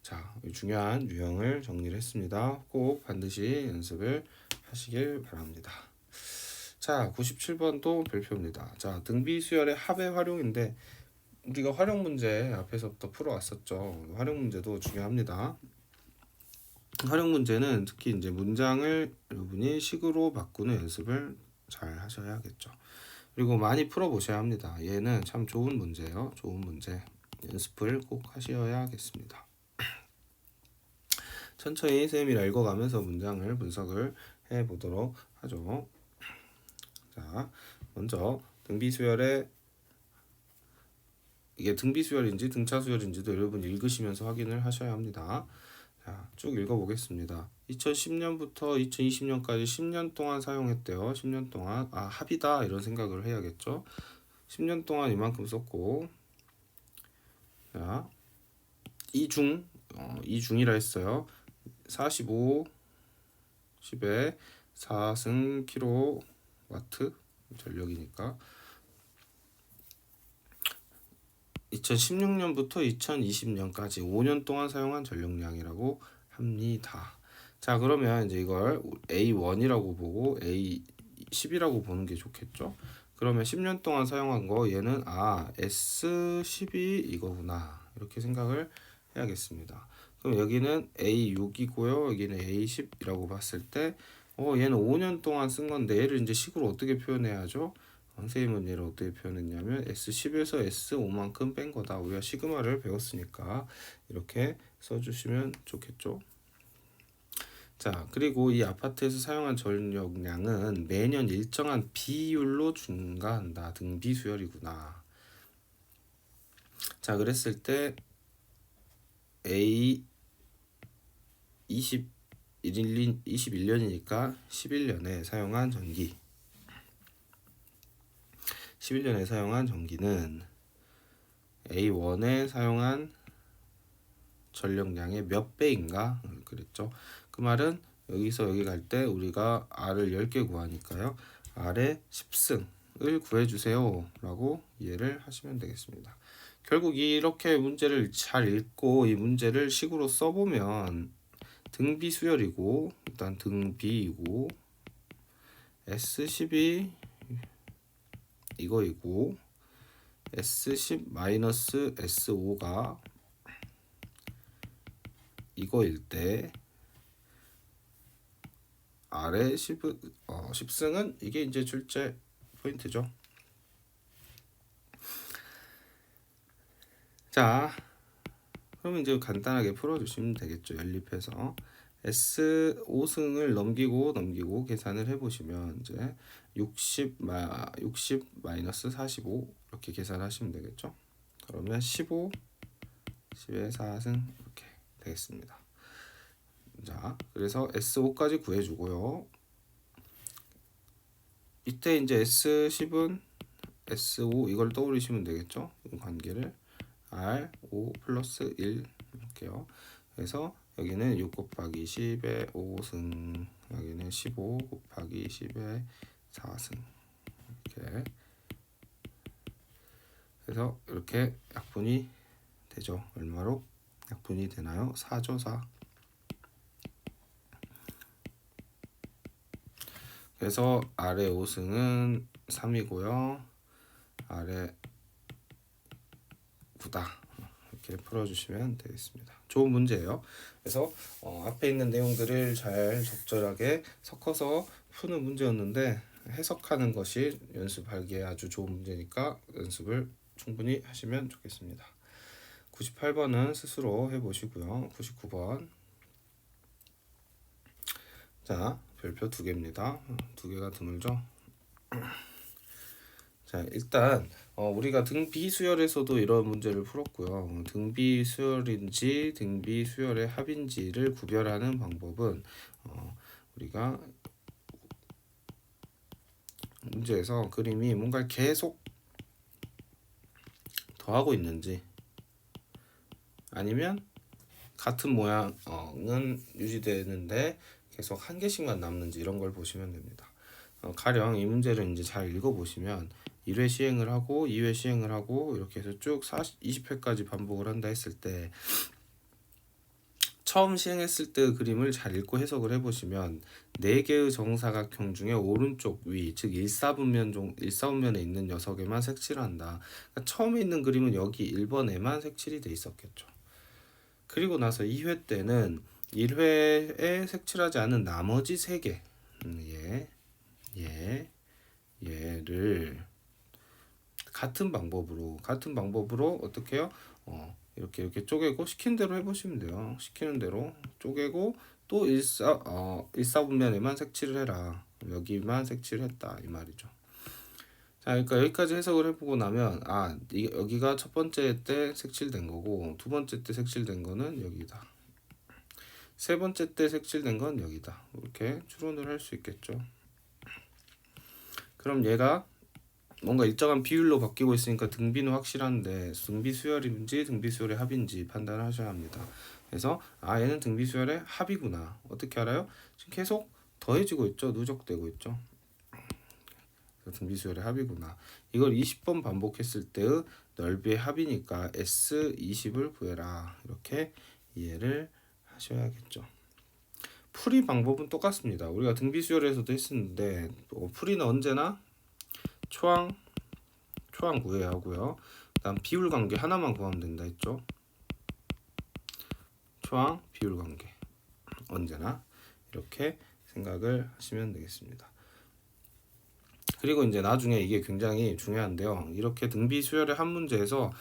자, 중요한 유형을 정리를 했습니다. 꼭 반드시 연습을 하시길 바랍니다. 자, 97번도 별표입니다. 자, 등비 수열의 합의 활용인데 우리가 활용 문제 앞에서부터 풀어왔었죠. 활용 문제도 중요합니다. 활용 문제는 특히 이제 문장을 여러분이 식으로 바꾸는 연습을 잘 하셔야겠죠. 그리고 많이 풀어보셔야 합니다. 얘는 참 좋은 문제예요. 좋은 문제. 연습을 꼭 하셔야겠습니다. 천천히 쌤이 읽어가면서 문장을 분석을 해보도록 하죠. 자, 먼저 등비수열의 이게 등비수열인지 등차수열인지도 여러분 읽으시면서 확인을 하셔야 합니다. 자, 쭉 읽어보겠습니다. 2010년부터 2020년까지 10년 동안 사용했대요. 10년 동안 합이다 이런 생각을 해야겠죠. 10년 동안 이만큼 썼고, 자, 이중이라 했어요. 45 10에 4승 킬로와트 전력이니까 2016년부터 2020년까지 5년 동안 사용한 전력량이라고 합니다. 자, 그러면 이제 이걸 A1이라고 보고 A10이라고 보는 게 좋겠죠. 그러면 10년 동안 사용한 거 얘는 S10이 이거구나 이렇게 생각을 해야겠습니다. 그럼 여기는 A6이고요. 여기는 A10이라고 봤을 때 얘는 5년 동안 쓴 건데 얘를 이제 식으로 어떻게 표현해야죠? 선생님은 얘를 어떻게 표현했냐면 S10에서 S5만큼 뺀 거다. 우리가 시그마를 배웠으니까 이렇게 써주시면 좋겠죠. 자, 그리고 이 아파트에서 사용한 전력량은 매년 일정한 비율로 증가한다. 등비수열이구나. 자, 그랬을 때 A 21년이니까 11년에 사용한 전기 11년에 사용한 전기는 A1에 사용한 전력량의 몇 배인가 그랬죠. 그 말은 여기서 여기 갈 때 우리가 R을 10개 구하니까요. R의 10승을 구해주세요 라고 이해를 하시면 되겠습니다. 결국 이렇게 문제를 잘 읽고 이 문제를 식으로 써보면 등비 수열이고 일단 등비이고 S10이 이거이고 S10 마이너스 S5가 이거일 때 아래 10승은 이게 이제 출제 포인트죠. 자, 그럼 이제 간단하게 풀어주시면 되겠죠. 연립해서 S5승을 넘기고 계산을 해보시면 이제 60 마이너스 45 이렇게 계산하시면 되겠죠. 그러면 15 10의 4승 이렇게 되겠습니다. 자, 그래서 S5까지 구해주고요. 이때 이제 S10은 S5 이걸 떠올리시면 되겠죠? 이 관계를 R5 플러스 1 이렇게요. 그래서 여기는 6 곱하기 10의 5승, 여기는 15 곱하기 10의 4승 이렇게. 그래서 이렇게 약분이 되죠. 얼마로 약분이 되나요? 4죠, 4. 그래서 아래 5승은 3이고요. 아래 9다. 이렇게 풀어주시면 되겠습니다. 좋은 문제예요. 그래서 앞에 있는 내용들을 잘 적절하게 섞어서 푸는 문제였는데 해석하는 것이 연습하기에 아주 좋은 문제니까 연습을 충분히 하시면 좋겠습니다. 98번은 스스로 해보시고요. 99번. 자, 별표 2개입니다. 2개가 드물죠? 자, 일단 우리가 등비 수열에서도 이런 문제를 풀었고요. 등비 수열인지 등비 수열의 합인지를 구별하는 방법은 우리가 문제에서 그림이 뭔가 계속 더하고 있는지 아니면 같은 모양은 유지되는데 계속 한 개씩만 남는지 이런 걸 보시면 됩니다. 가령 이 문제를 이제 잘 읽어보시면 1회 시행을 하고 2회 시행을 하고 이렇게 해서 쭉 20회까지 반복을 한다 했을 때 처음 시행했을 때 그림을 잘 읽고 해석을 해보시면 4개의 정사각형 중에 오른쪽 위, 즉 1사분면에 있는 녀석에만 색칠을 한다. 그러니까 처음에 있는 그림은 여기 1번에만 색칠이 돼 있었겠죠. 그리고 나서 2회 때는 1회에 색칠하지 않은 나머지 3개 얘를 같은 방법으로 어떻게 해요? 이렇게 쪼개고 시킨 대로 해보시면 돼요. 시키는 대로 쪼개고 또 1사분면에만 색칠을 해라. 여기만 색칠했다 이 말이죠. 자, 그러니까 여기까지 해석을 해보고 나면 여기가 첫 번째 때 색칠된 거고 두 번째 때 색칠된 거는 여기다. 세 번째 때 색칠된 건 여기다. 이렇게 추론을 할 수 있겠죠. 그럼 얘가 뭔가 일정한 비율로 바뀌고 있으니까 등비는 확실한데 등비 수열인지 등비 수열의 합인지 판단하셔야 합니다. 그래서 얘는 등비 수열의 합이구나. 어떻게 알아요? 지금 계속 더해지고 있죠. 누적되고 있죠. 등비 수열의 합이구나. 이걸 20번 반복했을 때의 넓이의 합이니까 S20을 구해라. 이렇게 이해를 하셔야겠죠. 풀이 방법은 똑같습니다. 우리가 등비 수열에서도 했었는데 풀이는 언제나 초항 구해야 하고요. 그다음 비율 관계 하나만 구하면 된다 했죠. 초항 비율 관계 언제나 이렇게 생각을 하시면 되겠습니다. 그리고 이제 나중에 이게 굉장히 중요한데요. 이렇게 등비 수열의 한 문제에서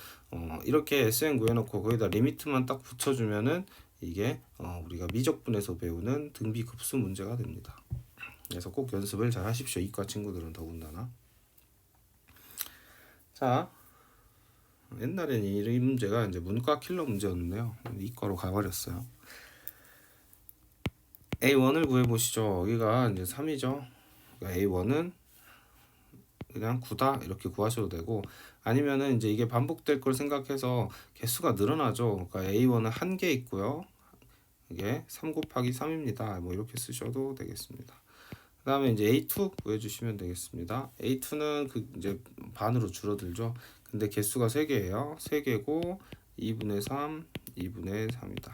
이렇게 SN 구해놓고 거기다 리미트만 딱 붙여주면은 이게 우리가 미적분에서 배우는 등비 급수 문제가 됩니다. 그래서 꼭 연습을 잘 하십시오. 이과 친구들은 더군다나. 자, 옛날에는 이 문제가 이제 문과 킬러 문제였는데요. 이과로 가버렸어요. A1을 구해보시죠. 여기가 이제 3이죠. 그러니까 A1은 그냥 9다 이렇게 구하셔도 되고 아니면은 이제 이게 반복될 걸 생각해서 개수가 늘어나죠. 그러니까 A1은 한 개 있고요. 이게 3 곱하기 3입니다. 뭐 이렇게 쓰셔도 되겠습니다. 그 다음에 이제 A2 구해주시면 되겠습니다. A2는 이제 반으로 줄어들죠. 근데 개수가 3개예요. 3개고 2분의 3, 2분의 3이다.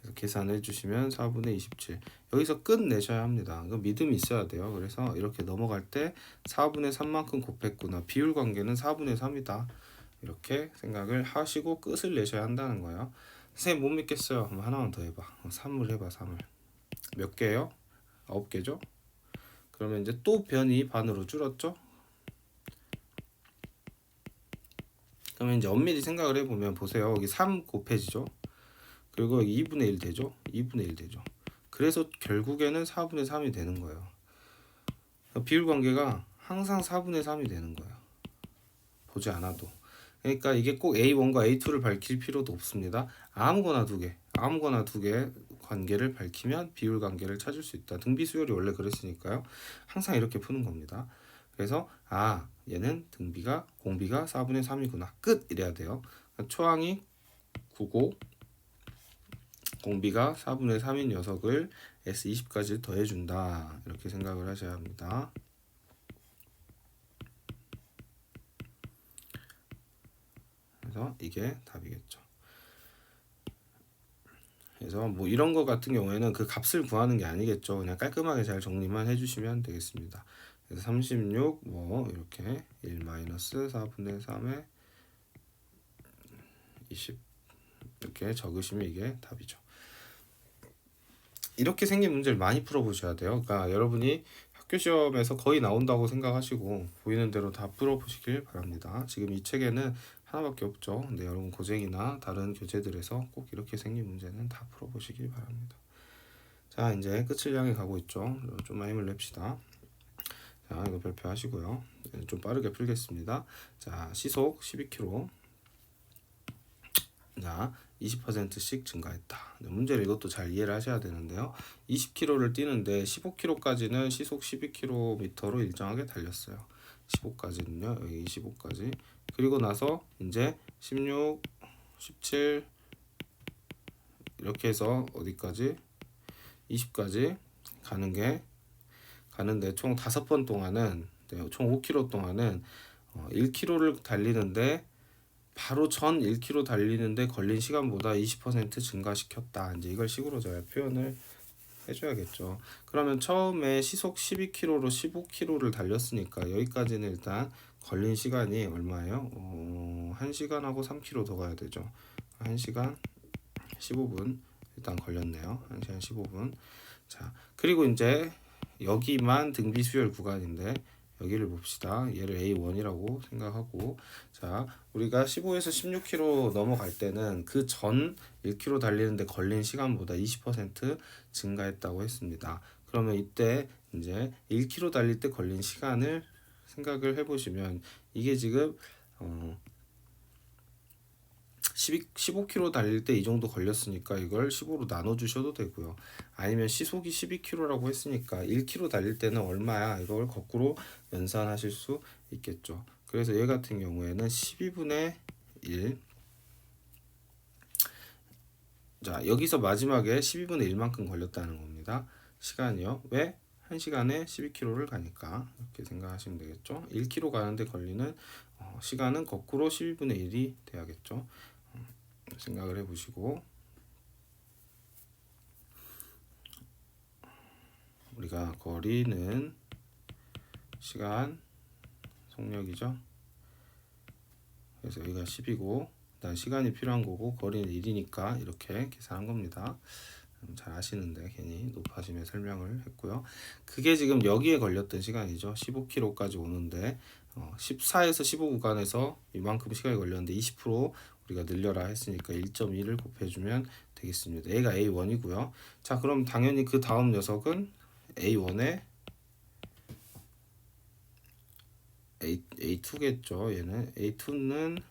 그래서 계산해 주시면 4분의 27. 여기서 끝내셔야 합니다. 이거 믿음이 있어야 돼요. 그래서 이렇게 넘어갈 때 4분의 3만큼 곱했구나. 비율 관계는 4분의 3이다. 이렇게 생각을 하시고 끝을 내셔야 한다는 거예요. 선생님 못 믿겠어요. 그럼 하나만 더 해봐. 3을 해봐. 3을. 몇 개예요? 9개죠? 그러면 이제 또 변이 반으로 줄었죠? 그러면 이제 엄밀히 생각을 해보면 보세요. 여기 3 곱해지죠? 그리고 여기 2분의 1 되죠? 2분의 1 되죠? 그래서 결국에는 4분의 3이 되는 거예요. 비율 관계가 항상 4분의 3이 되는 거예요. 보지 않아도. 그러니까 이게 꼭 A1과 A2를 밝힐 필요도 없습니다. 아무거나 두 개 관계를 밝히면 비율 관계를 찾을 수 있다. 등비 수열이 원래 그랬으니까요. 항상 이렇게 푸는 겁니다. 그래서 얘는 등비가 공비가 4분의 3이구나. 끝 이래야 돼요. 초항이 9고 공비가 4분의 3인 녀석을 S20까지 더해준다. 이렇게 생각을 하셔야 합니다. 그래서 이게 답이겠죠. 그래서 뭐 이런 거 같은 경우에는 그 값을 구하는 게 아니겠죠. 그냥 깔끔하게 잘 정리만 해주시면 되겠습니다. 그래서 36 뭐 이렇게 1-4분의 3에 20 이렇게 적으시면 이게 답이죠. 이렇게 생긴 문제를 많이 풀어보셔야 돼요. 그러니까 여러분이 학교 시험에서 거의 나온다고 생각하시고 보이는 대로 다 풀어보시길 바랍니다. 지금 이 책에는 하나밖에 없죠. 근데 여러분 고쟁이나 다른 교재들에서 꼭 이렇게 생긴 문제는 다 풀어보시길 바랍니다. 자, 이제 끝을 향해 가고 있죠. 좀만 힘을 냅시다. 자, 이거 발표하시고요. 좀 빠르게 풀겠습니다. 자, 시속 12km. 자, 20%씩 증가했다. 문제를 이것도 잘 이해를 하셔야 되는데요. 20km를 뛰는데 15km까지는 시속 12km로 일정하게 달렸어요. 15까지는요. 여기 25까지. 그리고 나서 이제 16, 17 이렇게 해서 어디까지? 20까지 가는데 총 5번 동안은 총 5km 동안은 1km를 달리는데 바로 전 1km 달리는데 걸린 시간보다 20% 증가시켰다. 이제 이걸 식으로 제가 표현을 해줘야겠죠. 그러면 처음에 시속 12km로 15km를 달렸으니까 여기까지는 일단 걸린 시간이 얼마예요? 1시간하고 3km 더 가야 되죠. 1시간 15분 일단 걸렸네요. 1시간 15분. 자, 그리고 이제 여기만 등비 수열 구간인데 여기를 봅시다. 얘를 A1이라고 생각하고, 자, 우리가 15에서 16km 넘어갈 때는 그 전 1km 달리는데 걸린 시간보다 20% 증가했다고 했습니다. 그러면 이때 이제 1km 달릴 때 걸린 시간을 생각을 해보시면 이게 지금 15km 달릴 때 이 정도 걸렸으니까 이걸 15로 나눠주셔도 되고요. 아니면 시속이 12km라고 했으니까 1km 달릴 때는 얼마야? 이걸 거꾸로 연산하실 수 있겠죠. 그래서 얘 같은 경우에는 12분의 1. 자, 여기서 마지막에 12분의 1만큼 걸렸다는 겁니다. 시간이요. 왜? 1시간에 12km를 가니까 이렇게 생각하시면 되겠죠. 1km 가는데 걸리는 시간은 거꾸로 12분의 1이 돼야겠죠. 생각을 해보시고 우리가 거리는 시간 속력이죠. 그래서 여기가 10이고 일단 시간이 필요한 거고 거리는 1이니까 이렇게 계산한 겁니다. 잘 아시는데 괜히 높아지면 설명을 했고요. 그게 지금 여기에 걸렸던 시간이죠. 15km까지 오는데 14에서 15 구간에서 이만큼 시간이 걸렸는데 20% 우리가 늘려라 했으니까 1.2를 곱해주면 되겠습니다. 얘가 A1이고요. 자, 그럼 당연히 그 다음 녀석은 A1에 A2겠죠. 얘는 A2는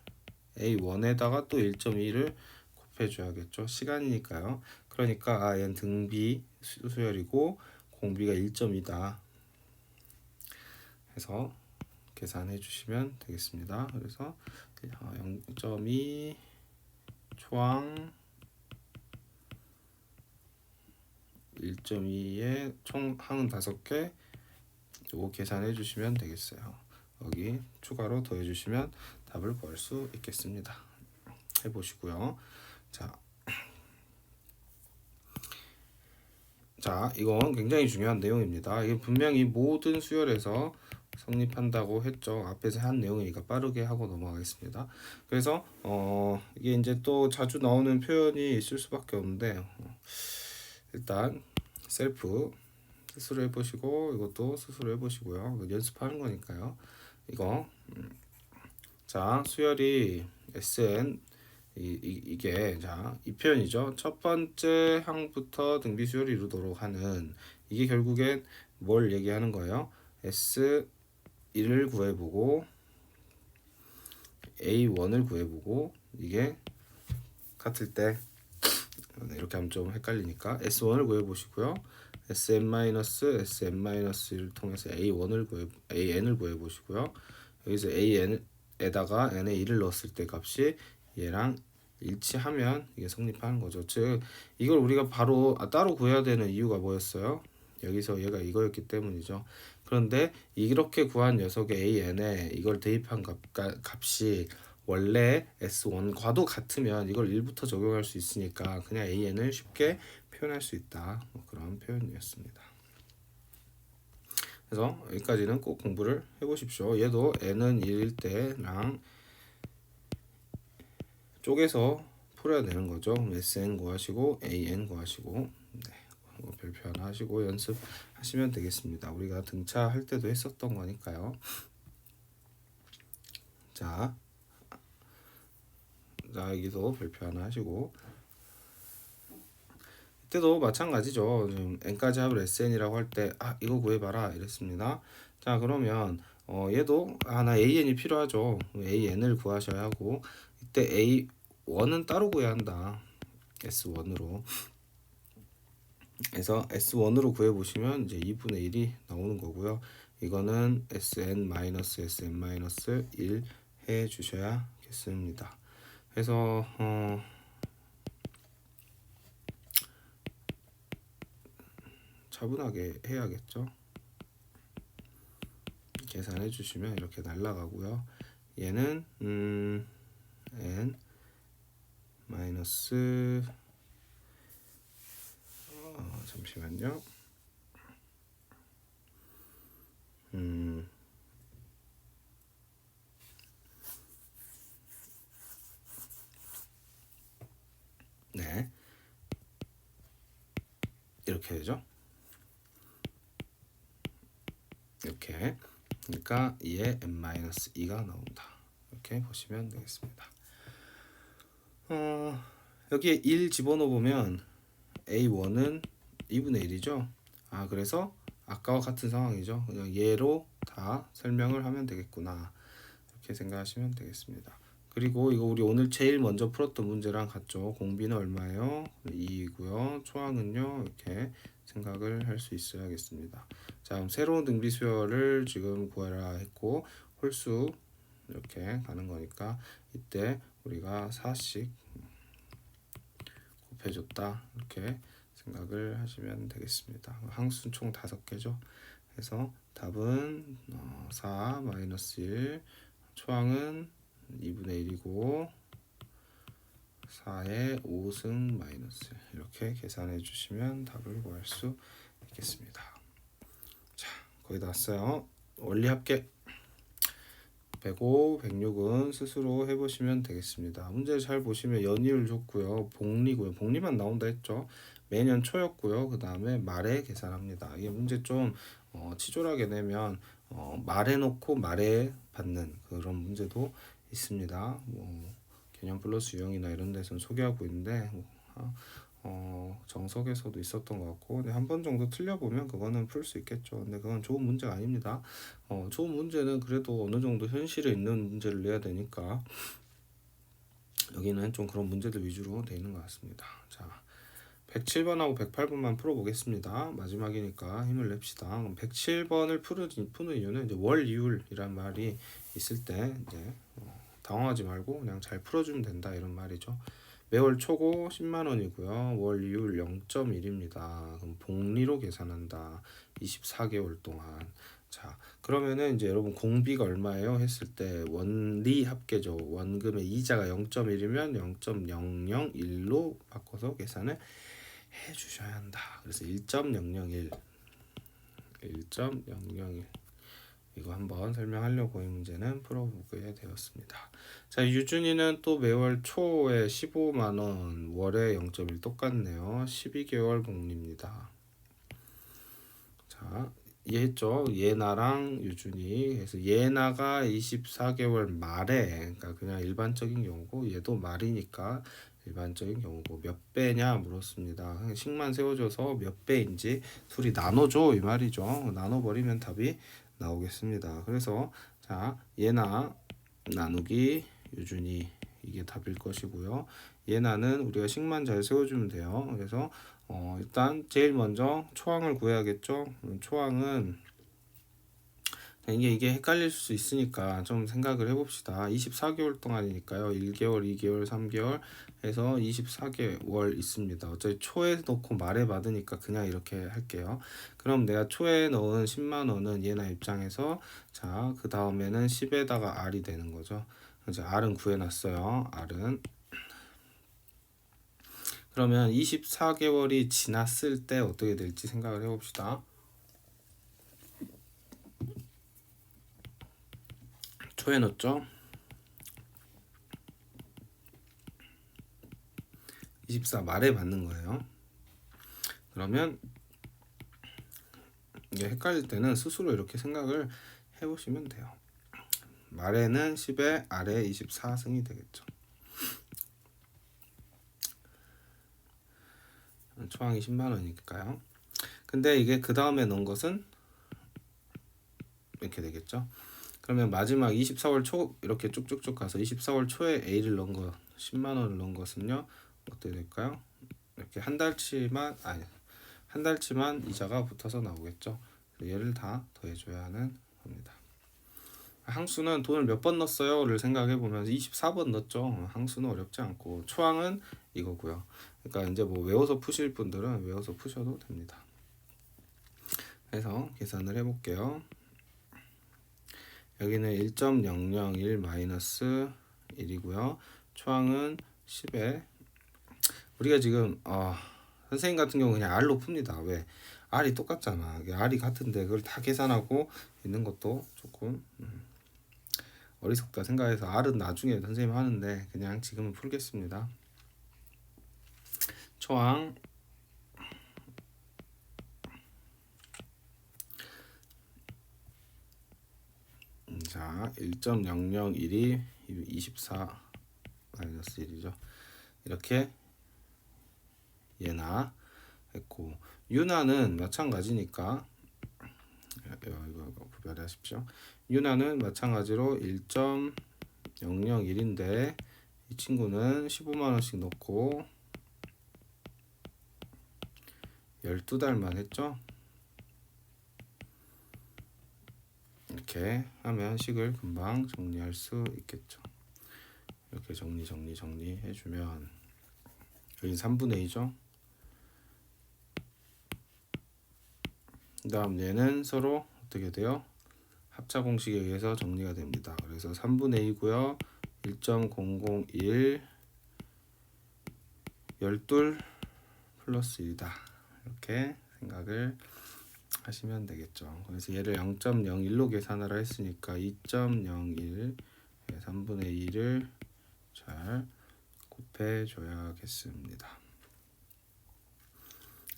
A1에다가 또 1.2를 곱해줘야겠죠. 시간이니까요. 그러니까 얘는 등비 수열이고 공비가 1.2다. 해서 계산해 주시면 되겠습니다. 그래서 0.2 초항 1.2에 총 항은 5개 요거 계산해 주시면 되겠어요. 여기 추가로 더해 주시면 답을 구할 수 있겠습니다. 해보시고요. 자, 이건 굉장히 중요한 내용입니다. 이게 분명히 모든 수열에서 성립한다고 했죠. 앞에서 한 내용이니까 빠르게 하고 넘어가겠습니다. 그래서 이게 이제 또 자주 나오는 표현이 있을 수밖에 없는데 일단 셀프 스스로 해보시고 이것도 스스로 해보시고요. 연습하는 거니까요. 이거 자, 수열이 SN 이게 자, 이 표현이죠. 첫 번째 항부터 등비 수열을 이루도록 하는 이게 결국엔 뭘 얘기하는 거예요? S1을 구해보고 A1을 구해보고 이게 같을 때 이렇게 하면 좀 헷갈리니까 S1을 구해보시고요. SM-SN-1을 통해서 AN을 구해보시고요. 여기서 AN에다가 n에 1을 넣었을 때 값이 얘랑 일치하면 이게 성립하는 거죠. 즉 이걸 우리가 바로 따로 구해야 되는 이유가 뭐였어요? 여기서 얘가 이거였기 때문이죠. 그런데 이렇게 구한 녀석의 AN에 이걸 대입한 값이 원래 S1과도 같으면 이걸 1부터 적용할 수 있으니까 그냥 AN을 쉽게 표현할 수 있다. 그런 표현이었습니다. 그래서 여기까지는 꼭 공부를 해보십시오. 얘도 n은 1일 때랑 쪼개서 풀어야 되는 거죠. SN 구하시고 AN 구하시고 별표 하나 하시고 연습하시면 되겠습니다. 우리가 등차할 때도 했었던 거니까요. 자 여기도 별표 하나 하시고 이때도 마찬가지죠. 지금 n까지 합을 SN이라고 할 때 이거 구해봐라 이랬습니다. 자 그러면 얘도 나 AN이 필요하죠. AN을 구하셔야 하고 이때 A1은 따로 구해야 한다. S1으로 그래서 S1으로 구해보시면 이제 2분의 1이 나오는 거고요. 이거는 SN-SN-1 해주셔야겠습니다. 그래서 차분하게 해야겠죠. 계산해 주시면 이렇게 날라가고요. 얘는 n 마이너스 잠시만요. 네, 이렇게 되죠. 이렇게 그러니까 2에 n-2가 나온다. 이렇게 보시면 되겠습니다. 여기에 1 집어넣어 보면 A1은 2분의 1이죠. 그래서 아까와 같은 상황이죠. 그냥 얘로 다 설명을 하면 되겠구나. 이렇게 생각하시면 되겠습니다. 그리고 이거 우리 오늘 제일 먼저 풀었던 문제랑 같죠. 공비는 얼마예요? 2이고요. 초항은요. 이렇게 생각을 할 수 있어야겠습니다. 자, 그럼 새로운 등비수열을 지금 구하라 했고 홀수 이렇게 가는 거니까 이때 우리가 4씩 곱해줬다. 이렇게 생각을 하시면 되겠습니다. 항수는 총 5개죠. 그래서 답은 4 마이너스 1 초항은 2분의 1이고 4의 5승 마이너스 이렇게 계산해 주시면 답을 구할 수 있겠습니다. 자, 거의 다 왔어요. 원리 합계 105, 106은 스스로 해보시면 되겠습니다. 문제 잘 보시면 연이율 좋고요. 복리고요. 복리만 나온다 했죠. 매년 초였고요. 그 다음에 말에 계산합니다. 이게 문제 좀 치졸하게 내면 말해놓고 말해 받는 그런 문제도 있습니다. 개념 플러스 유형이나 이런 데서는 소개하고 있는데 정석에서도 있었던 것 같고 근데 한 번 정도 틀려보면 그거는 풀 수 있겠죠. 근데 그건 좋은 문제가 아닙니다. 좋은 문제는 그래도 어느 정도 현실에 있는 문제를 내야 되니까 여기는 좀 그런 문제들 위주로 돼 있는 것 같습니다. 자, 107번하고 108번만 풀어보겠습니다. 마지막이니까 힘을 냅시다. 그럼 107번을 푸는 이유는 이제 월이율이란 말이 있을 때 이제 당황하지 말고 그냥 잘 풀어주면 된다 이런 말이죠. 매월 초고 10만 원이고요. 월 이율 0.1입니다. 그럼 복리로 계산한다. 24개월 동안. 자, 그러면은 이제 여러분 공비가 얼마예요? 했을 때 원리 합계죠. 원금의 이자가 0.1이면 0.001로 바꿔서 계산을 해 주셔야 한다. 그래서 1.001 이거 한번 설명하려고 이 문제는 풀어보게 되었습니다. 자, 유준이는 또 매월 초에 15만원, 월에 0.1 똑같네요. 12개월 복리입니다. 자, 이해했죠? 예나랑 유준이. 그래서 예나가 24개월 말에, 그러니까 그냥 일반적인 경우고, 얘도 말이니까 일반적인 경우고, 몇 배냐 물었습니다. 식만 세워줘서 몇 배인지 둘이 나눠줘 이 말이죠. 나눠버리면 답이 나오겠습니다. 그래서 자, 예나 나누기 유준이 이게 답일 것이고요. 예나는 우리가 식만 잘 세워주면 돼요. 그래서 일단 제일 먼저 초항을 구해야겠죠. 초항은 이게 헷갈릴 수 있으니까 좀 생각을 해봅시다. 24개월 동안이니까요. 1개월, 2개월, 3개월 해서 24개월 있습니다. 어차피 초에 넣고 말에 받으니까 그냥 이렇게 할게요. 그럼 내가 초에 넣은 10만 원은 얘나 입장에서 자, 그 다음에는 10에다가 R이 되는 거죠. 이제 R은 구해놨어요. R은 그러면 24개월이 지났을 때 어떻게 될지 생각을 해봅시다. 초에 넣었죠. 24 말에 받는 거예요. 그러면 이게 헷갈릴 때는 스스로 이렇게 생각을 해보시면 돼요. 말에는 10에 아래 24승이 되겠죠. 초항이 10만 원이니까요. 근데 이게 그 다음에 넣은 것은 이렇게 되겠죠. 그러면 마지막 24월 초 이렇게 쭉쭉쭉 가서 24월 초에 A를 넣은 거 10만 원을 넣은 것은요 어떻게 될까요? 이렇게 한 달치만 이자가 붙어서 나오겠죠. 얘를 다 더해줘야 하는 겁니다. 항수는 돈을 몇 번 넣었어요를 생각해 보면 24번 넣었죠. 항수는 어렵지 않고 초항은 이거고요. 그러니까 이제 뭐 외워서 푸실 분들은 외워서 푸셔도 됩니다. 그래서 계산을 해볼게요. 여기는 1.001 마이너스 1이고요. 초항은 10에 우리가 지금 선생님 같은 경우 그냥 R로 풉니다. 왜? R이 똑같잖아. R이 같은데 그걸 다 계산하고 있는 것도 조금 어리석다 생각해서 R은 나중에 선생님 하는데 그냥 지금은 풀겠습니다. 초항 자 1.001이 24 마이너스 1이죠. 이렇게 얘나 했고 유나는 마찬가지니까 이거 구별하십시오. 유나는 마찬가지로 1.001인데 이 친구는 15만 원씩 넣고 12달만 했죠. 이렇게 하면 식을 금방 정리할 수 있겠죠. 이렇게 정리 해주면 여기 3분의 2죠. 그 다음 얘는 서로 어떻게 돼요? 합차 공식에 의해서 정리가 됩니다. 그래서 3분의 2고요. 1.001 12 플러스 1이다. 이렇게 생각을 하시면 되겠죠. 그래서 얘를 0.01로 계산하라 했으니까 2.01 3분의 2를 잘 곱해줘야겠습니다.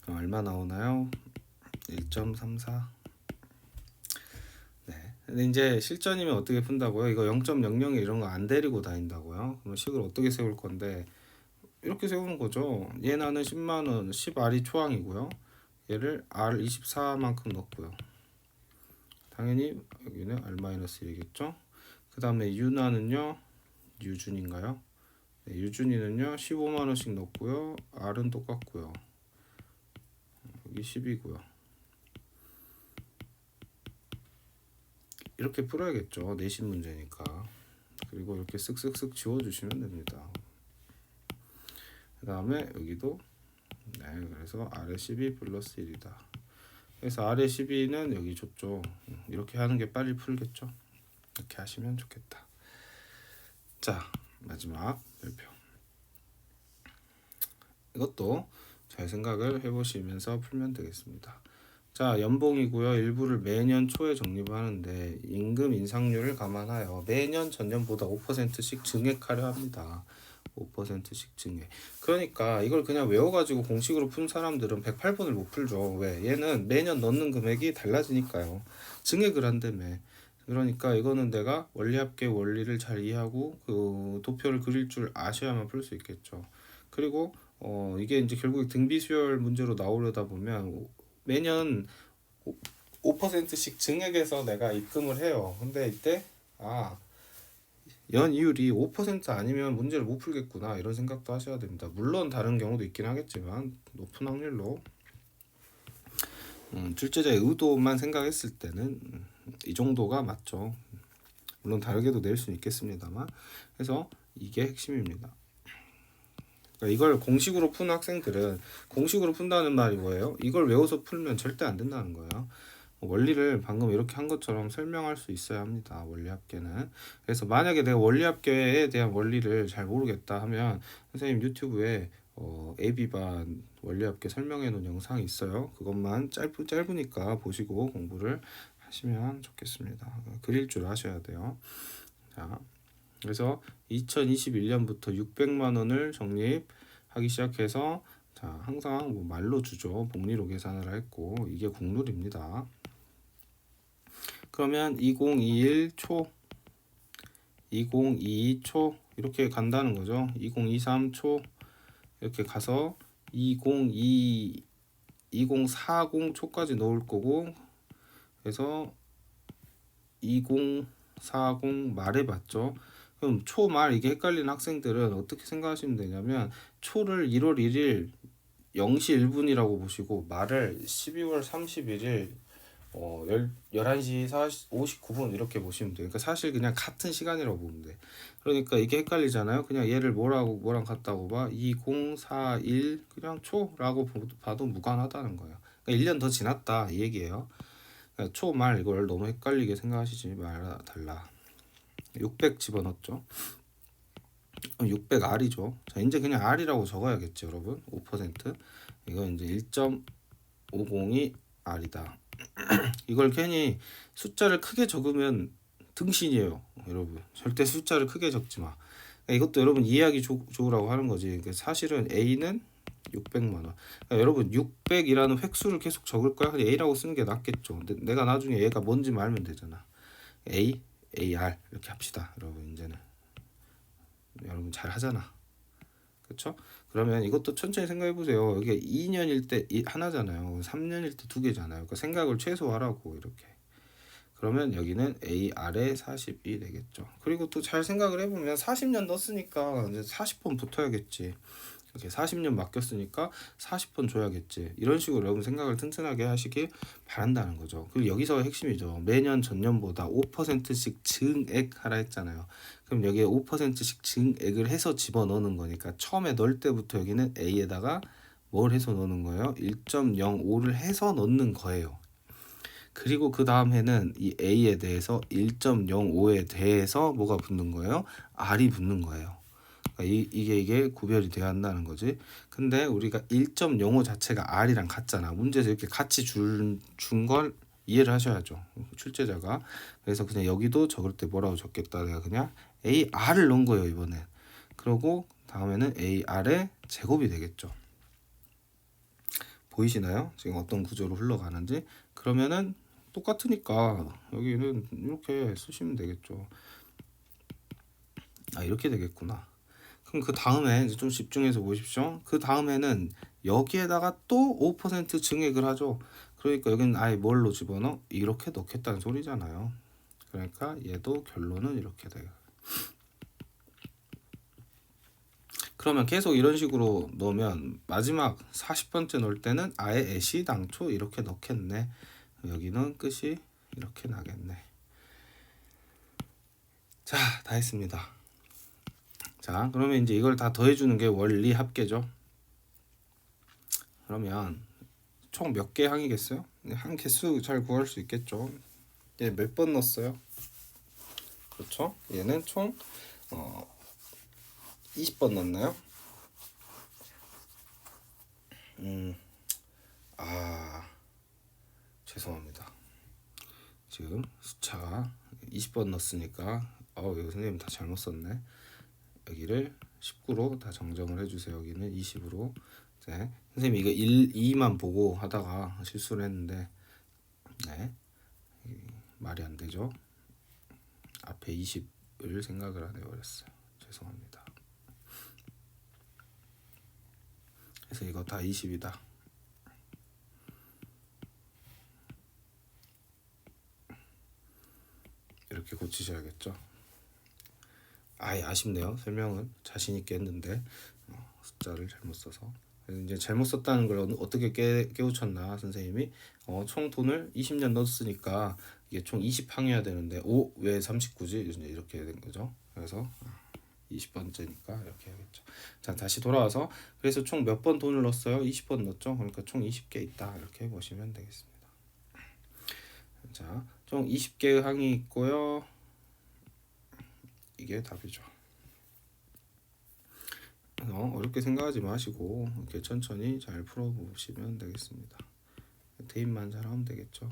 그럼 얼마 나오나요? 1.34. 네. 근데 이제 실전이면 어떻게 푼다고요? 이거 0.00 이런 거 안 데리고 다닌다고요? 그럼 식을 어떻게 세울 건데 이렇게 세우는 거죠. 얘는 10만 원, 10R이 초항이고요. 얘를 R 24만큼 넣고요. 당연히 여기는 R-1이겠죠. 그 다음에 유나는요. 유준인가요? 네, 유준이는요. 15만 원씩 넣고요. R은 똑같고요. 여기 10이고요. 이렇게 풀어야겠죠. 내신 문제니까. 그리고 이렇게 쓱쓱쓱 지워주시면 됩니다. 그 다음에 여기도 네, 그래서 아래 12 플러스 1이다. 그래서 아래 12는 여기 줬죠. 이렇게 하는 게 빨리 풀겠죠. 이렇게 하시면 좋겠다. 자, 마지막 별표. 이것도 잘 생각을 해보시면서 풀면 되겠습니다. 자, 연봉이고요. 일부를 매년 초에 적립하는데 임금 인상률을 감안하여 매년 전년보다 5%씩 증액하려 합니다. 5%씩 증액. 그러니까 이걸 그냥 외워가지고 공식으로 푼 사람들은 108번을 못 풀죠. 왜? 얘는 매년 넣는 금액이 달라지니까요. 증액을 한다며. 그러니까 이거는 내가 원리합계 원리를 잘 이해하고 그 도표를 그릴 줄 아셔야만 풀 수 있겠죠. 그리고 이게 이제 결국 등비 수열 문제로 나오려다 보면 매년 5%씩 증액해서 내가 입금을 해요. 근데 이때 연이율이 5% 아니면 문제를 못 풀겠구나 이런 생각도 하셔야 됩니다. 물론 다른 경우도 있긴 하겠지만 높은 확률로 출제자의 의도만 생각했을 때는 이 정도가 맞죠. 물론 다르게도 낼 수는 있겠습니다만. 그래서 이게 핵심입니다. 그러니까 이걸 공식으로 푸는 학생들은 공식으로 푼다는 말이 뭐예요? 이걸 외워서 풀면 절대 안 된다는 거예요. 원리를 방금 이렇게 한 것처럼 설명할 수 있어야 합니다. 원리합계는. 그래서 만약에 내가 원리합계에 대한 원리를 잘 모르겠다 하면 선생님 유튜브에 AB반 원리합계 설명해 놓은 영상이 있어요. 그것만 짧으니까 보시고 공부를 하시면 좋겠습니다. 그릴 줄 아셔야 돼요. 자, 그래서 2021년부터 600만 원을 적립하기 시작해서 자, 항상 뭐 말로 주죠. 복리로 계산을 했고 이게 국룰입니다. 그러면 2021 초, 2022 초 이렇게 간다는 거죠. 2023 초 이렇게 가서 2040 초까지 넣을 거고 그래서 2040 말에 봤죠. 그럼 초말 이게 헷갈리는 학생들은 어떻게 생각하시면 되냐면 초를 1월 1일 0시 1분이라고 보시고 말을 12월 31일 11시 59분 이렇게 보시면 돼요. 그러니까 사실 그냥 같은 시간이라고 보면 돼. 그러니까 이게 헷갈리잖아요. 그냥 얘를 뭐랑 같다고 봐. 2041 그냥 초라고 봐도 무관하다는 거예요. 그러니까 1년 더 지났다 이 얘기예요. 그러니까 초말 이걸 너무 헷갈리게 생각하시지 말아 달라. 600 집어넣었죠. 600R이죠. 자, 이제 그냥 R이라고 적어야겠죠, 여러분. 5%. 이거 이제 1.502 R이다. 이걸 괜히 숫자를 크게 적으면 등신이에요, 여러분. 절대 숫자를 크게 적지 마. 이것도 여러분 이해하기 좋으라고 하는 거지. 그러니까 사실은 A는 600만 원. 그러니까 여러분 600이라는 획수를 계속 적을 거야. 그냥 A라고 쓰는 게 낫겠죠. 근데 내가 나중에 얘가 뭔지 알면 되잖아. A, AR 이렇게 합시다, 여러분. 이제는 여러분 잘 하잖아. 그렇죠? 그러면 이것도 천천히 생각해 보세요. 여기 2년일 때 하나잖아요. 3년일 때 두 개잖아요. 그러니까 생각을 최소화하라고 이렇게. 그러면 여기는 AR에 40이 되겠죠. 그리고 또 잘 생각을 해보면 40년 넣었으니까 이제 40번 붙어야겠지. 이렇게 40년 맡겼으니까 40번 줘야겠지. 이런 식으로 여러분 생각을 튼튼하게 하시길 바란다는 거죠. 그리고 여기서 핵심이죠. 매년 전년보다 5%씩 증액하라 했잖아요. 그럼 여기에 5%씩 증액을 해서 집어넣는 거니까 처음에 넣을 때부터 여기는 A에다가 뭘 해서 넣는 거예요? 1.05를 해서 넣는 거예요. 그리고 그 다음 해는 이 A에 대해서 1.05에 대해서 뭐가 붙는 거예요? R이 붙는 거예요. 그러니까 이게 구별이 돼야 한다는 거지. 근데 우리가 1.05 자체가 R이랑 같잖아. 문제에서 이렇게 같이 준 걸 이해를 하셔야죠. 출제자가. 그래서 그냥 여기도 적을 때 뭐라고 적겠다. 내가 그냥 AR을 넣은 거예요, 이번에. 그러고 다음에는 AR의 제곱이 되겠죠. 보이시나요? 지금 어떤 구조로 흘러가는지. 그러면은 똑같으니까 여기는 이렇게 쓰시면 되겠죠. 아, 이렇게 되겠구나. 그럼 그 다음에 이제 좀 집중해서 보십시오. 그 다음에는 여기에다가 또 5% 증액을 하죠. 그러니까 여기는 아예 뭘로 집어넣어? 이렇게 넣겠다는 소리잖아요. 그러니까 얘도 결론은 이렇게 돼요. 그러면 계속 이런 식으로 넣으면 마지막 40번째 넣을 때는 아예 애시당초 이렇게 넣겠네. 여기는 끝이 이렇게 나겠네. 자, 다 했습니다. 자, 그러면 이제 이걸 다 더해주는 게 원리 합계죠. 그러면 총 몇 개 항이겠어요? 한 개수 잘 구할 수 있겠죠. 얘 몇 번 넣었어요? 그렇죠? 얘는 총 20번 넣었나요? 죄송합니다. 지금 숫자가 20번 넣었으니까 이거 선생님 다 잘못 썼네. 여기를 19로 다 정정을 해주세요. 여기는 20으로. 네. 선생님 이거 1, 2만 보고 하다가 실수를 했는데 네. 말이 안 되죠. 앞에 20을 생각을 안 해버렸어요. 죄송합니다. 그래서 이거 다 20이다. 이렇게 고치셔야겠죠. 아예 아쉽네요. 설명은 자신 있게 했는데 숫자를 잘못 써서. 그래서 이제 잘못 썼다는 걸 어떻게 깨우쳤나 선생님이 총 돈을 20년 넣었으니까 이게 총 20항이어야 되는데 왜 39지? 이렇게 된 거죠. 그래서 20번째니까 이렇게 하겠죠. 자, 다시 돌아와서 그래서 총 몇 번 돈을 넣었어요? 20번 넣었죠. 그러니까 총 20개 있다. 이렇게 보시면 되겠습니다. 자, 총 20개의 항이 있고요. 이게 답이죠. 어렵게 생각하지 마시고 이렇게 천천히 잘 풀어보시면 되겠습니다. 대입만 잘하면 되겠죠.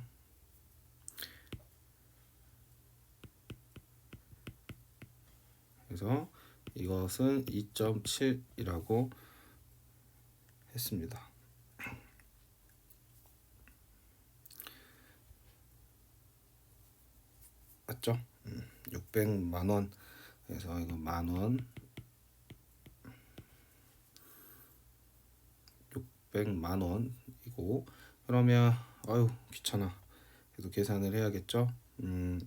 그래서 이것은 2.7이라고 했습니다. 맞죠? 600만 원. 그래서 이거 만 원, 600만 원이고 그러면 아유 귀찮아. 그래도 계산을 해야겠죠.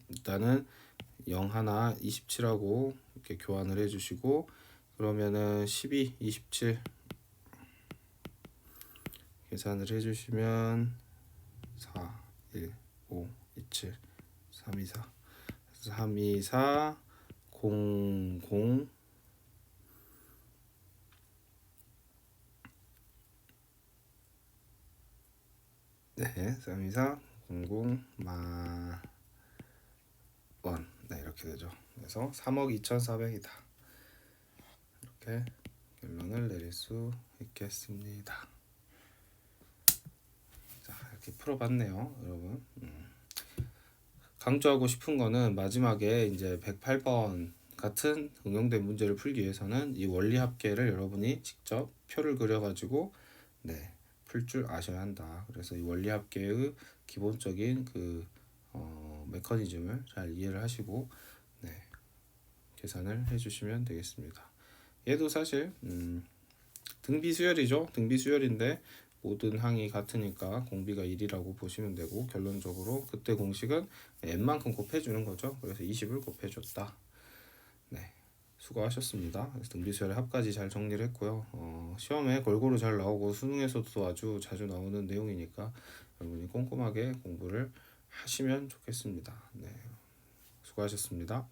일단은 0 하나 27하고 이렇게 교환을 해주시고 그러면은 12, 27 계산을 해주시면 4, 1, 5, 27, 324 324 00 네, 324 00만 원. 네, 이렇게 되죠. 그래서 3억 2,400이다. 이렇게 결론을 내릴 수 있겠습니다. 자, 이렇게 풀어봤네요, 여러분. 강조하고 싶은 거는 마지막에 이제 108번 같은 응용된 문제를 풀기 위해서는 이 원리 합계를 여러분이 직접 표를 그려가지고 네, 풀 줄 아셔야 한다. 그래서 이 원리 합계의 기본적인 그 메커니즘을 잘 이해를 하시고 네, 계산을 해주시면 되겠습니다. 얘도 사실 등비 수열이죠. 등비 수열인데 모든 항이 같으니까 공비가 1이라고 보시면 되고 결론적으로 그때 공식은 n만큼 곱해주는 거죠. 그래서 20을 곱해줬다. 네, 수고하셨습니다. 그래서 등비 수열의 합까지 잘 정리를 했고요. 시험에 골고루 잘 나오고 수능에서도 아주 자주 나오는 내용이니까 여러분이 꼼꼼하게 공부를 하시면 좋겠습니다. 네, 수고하셨습니다.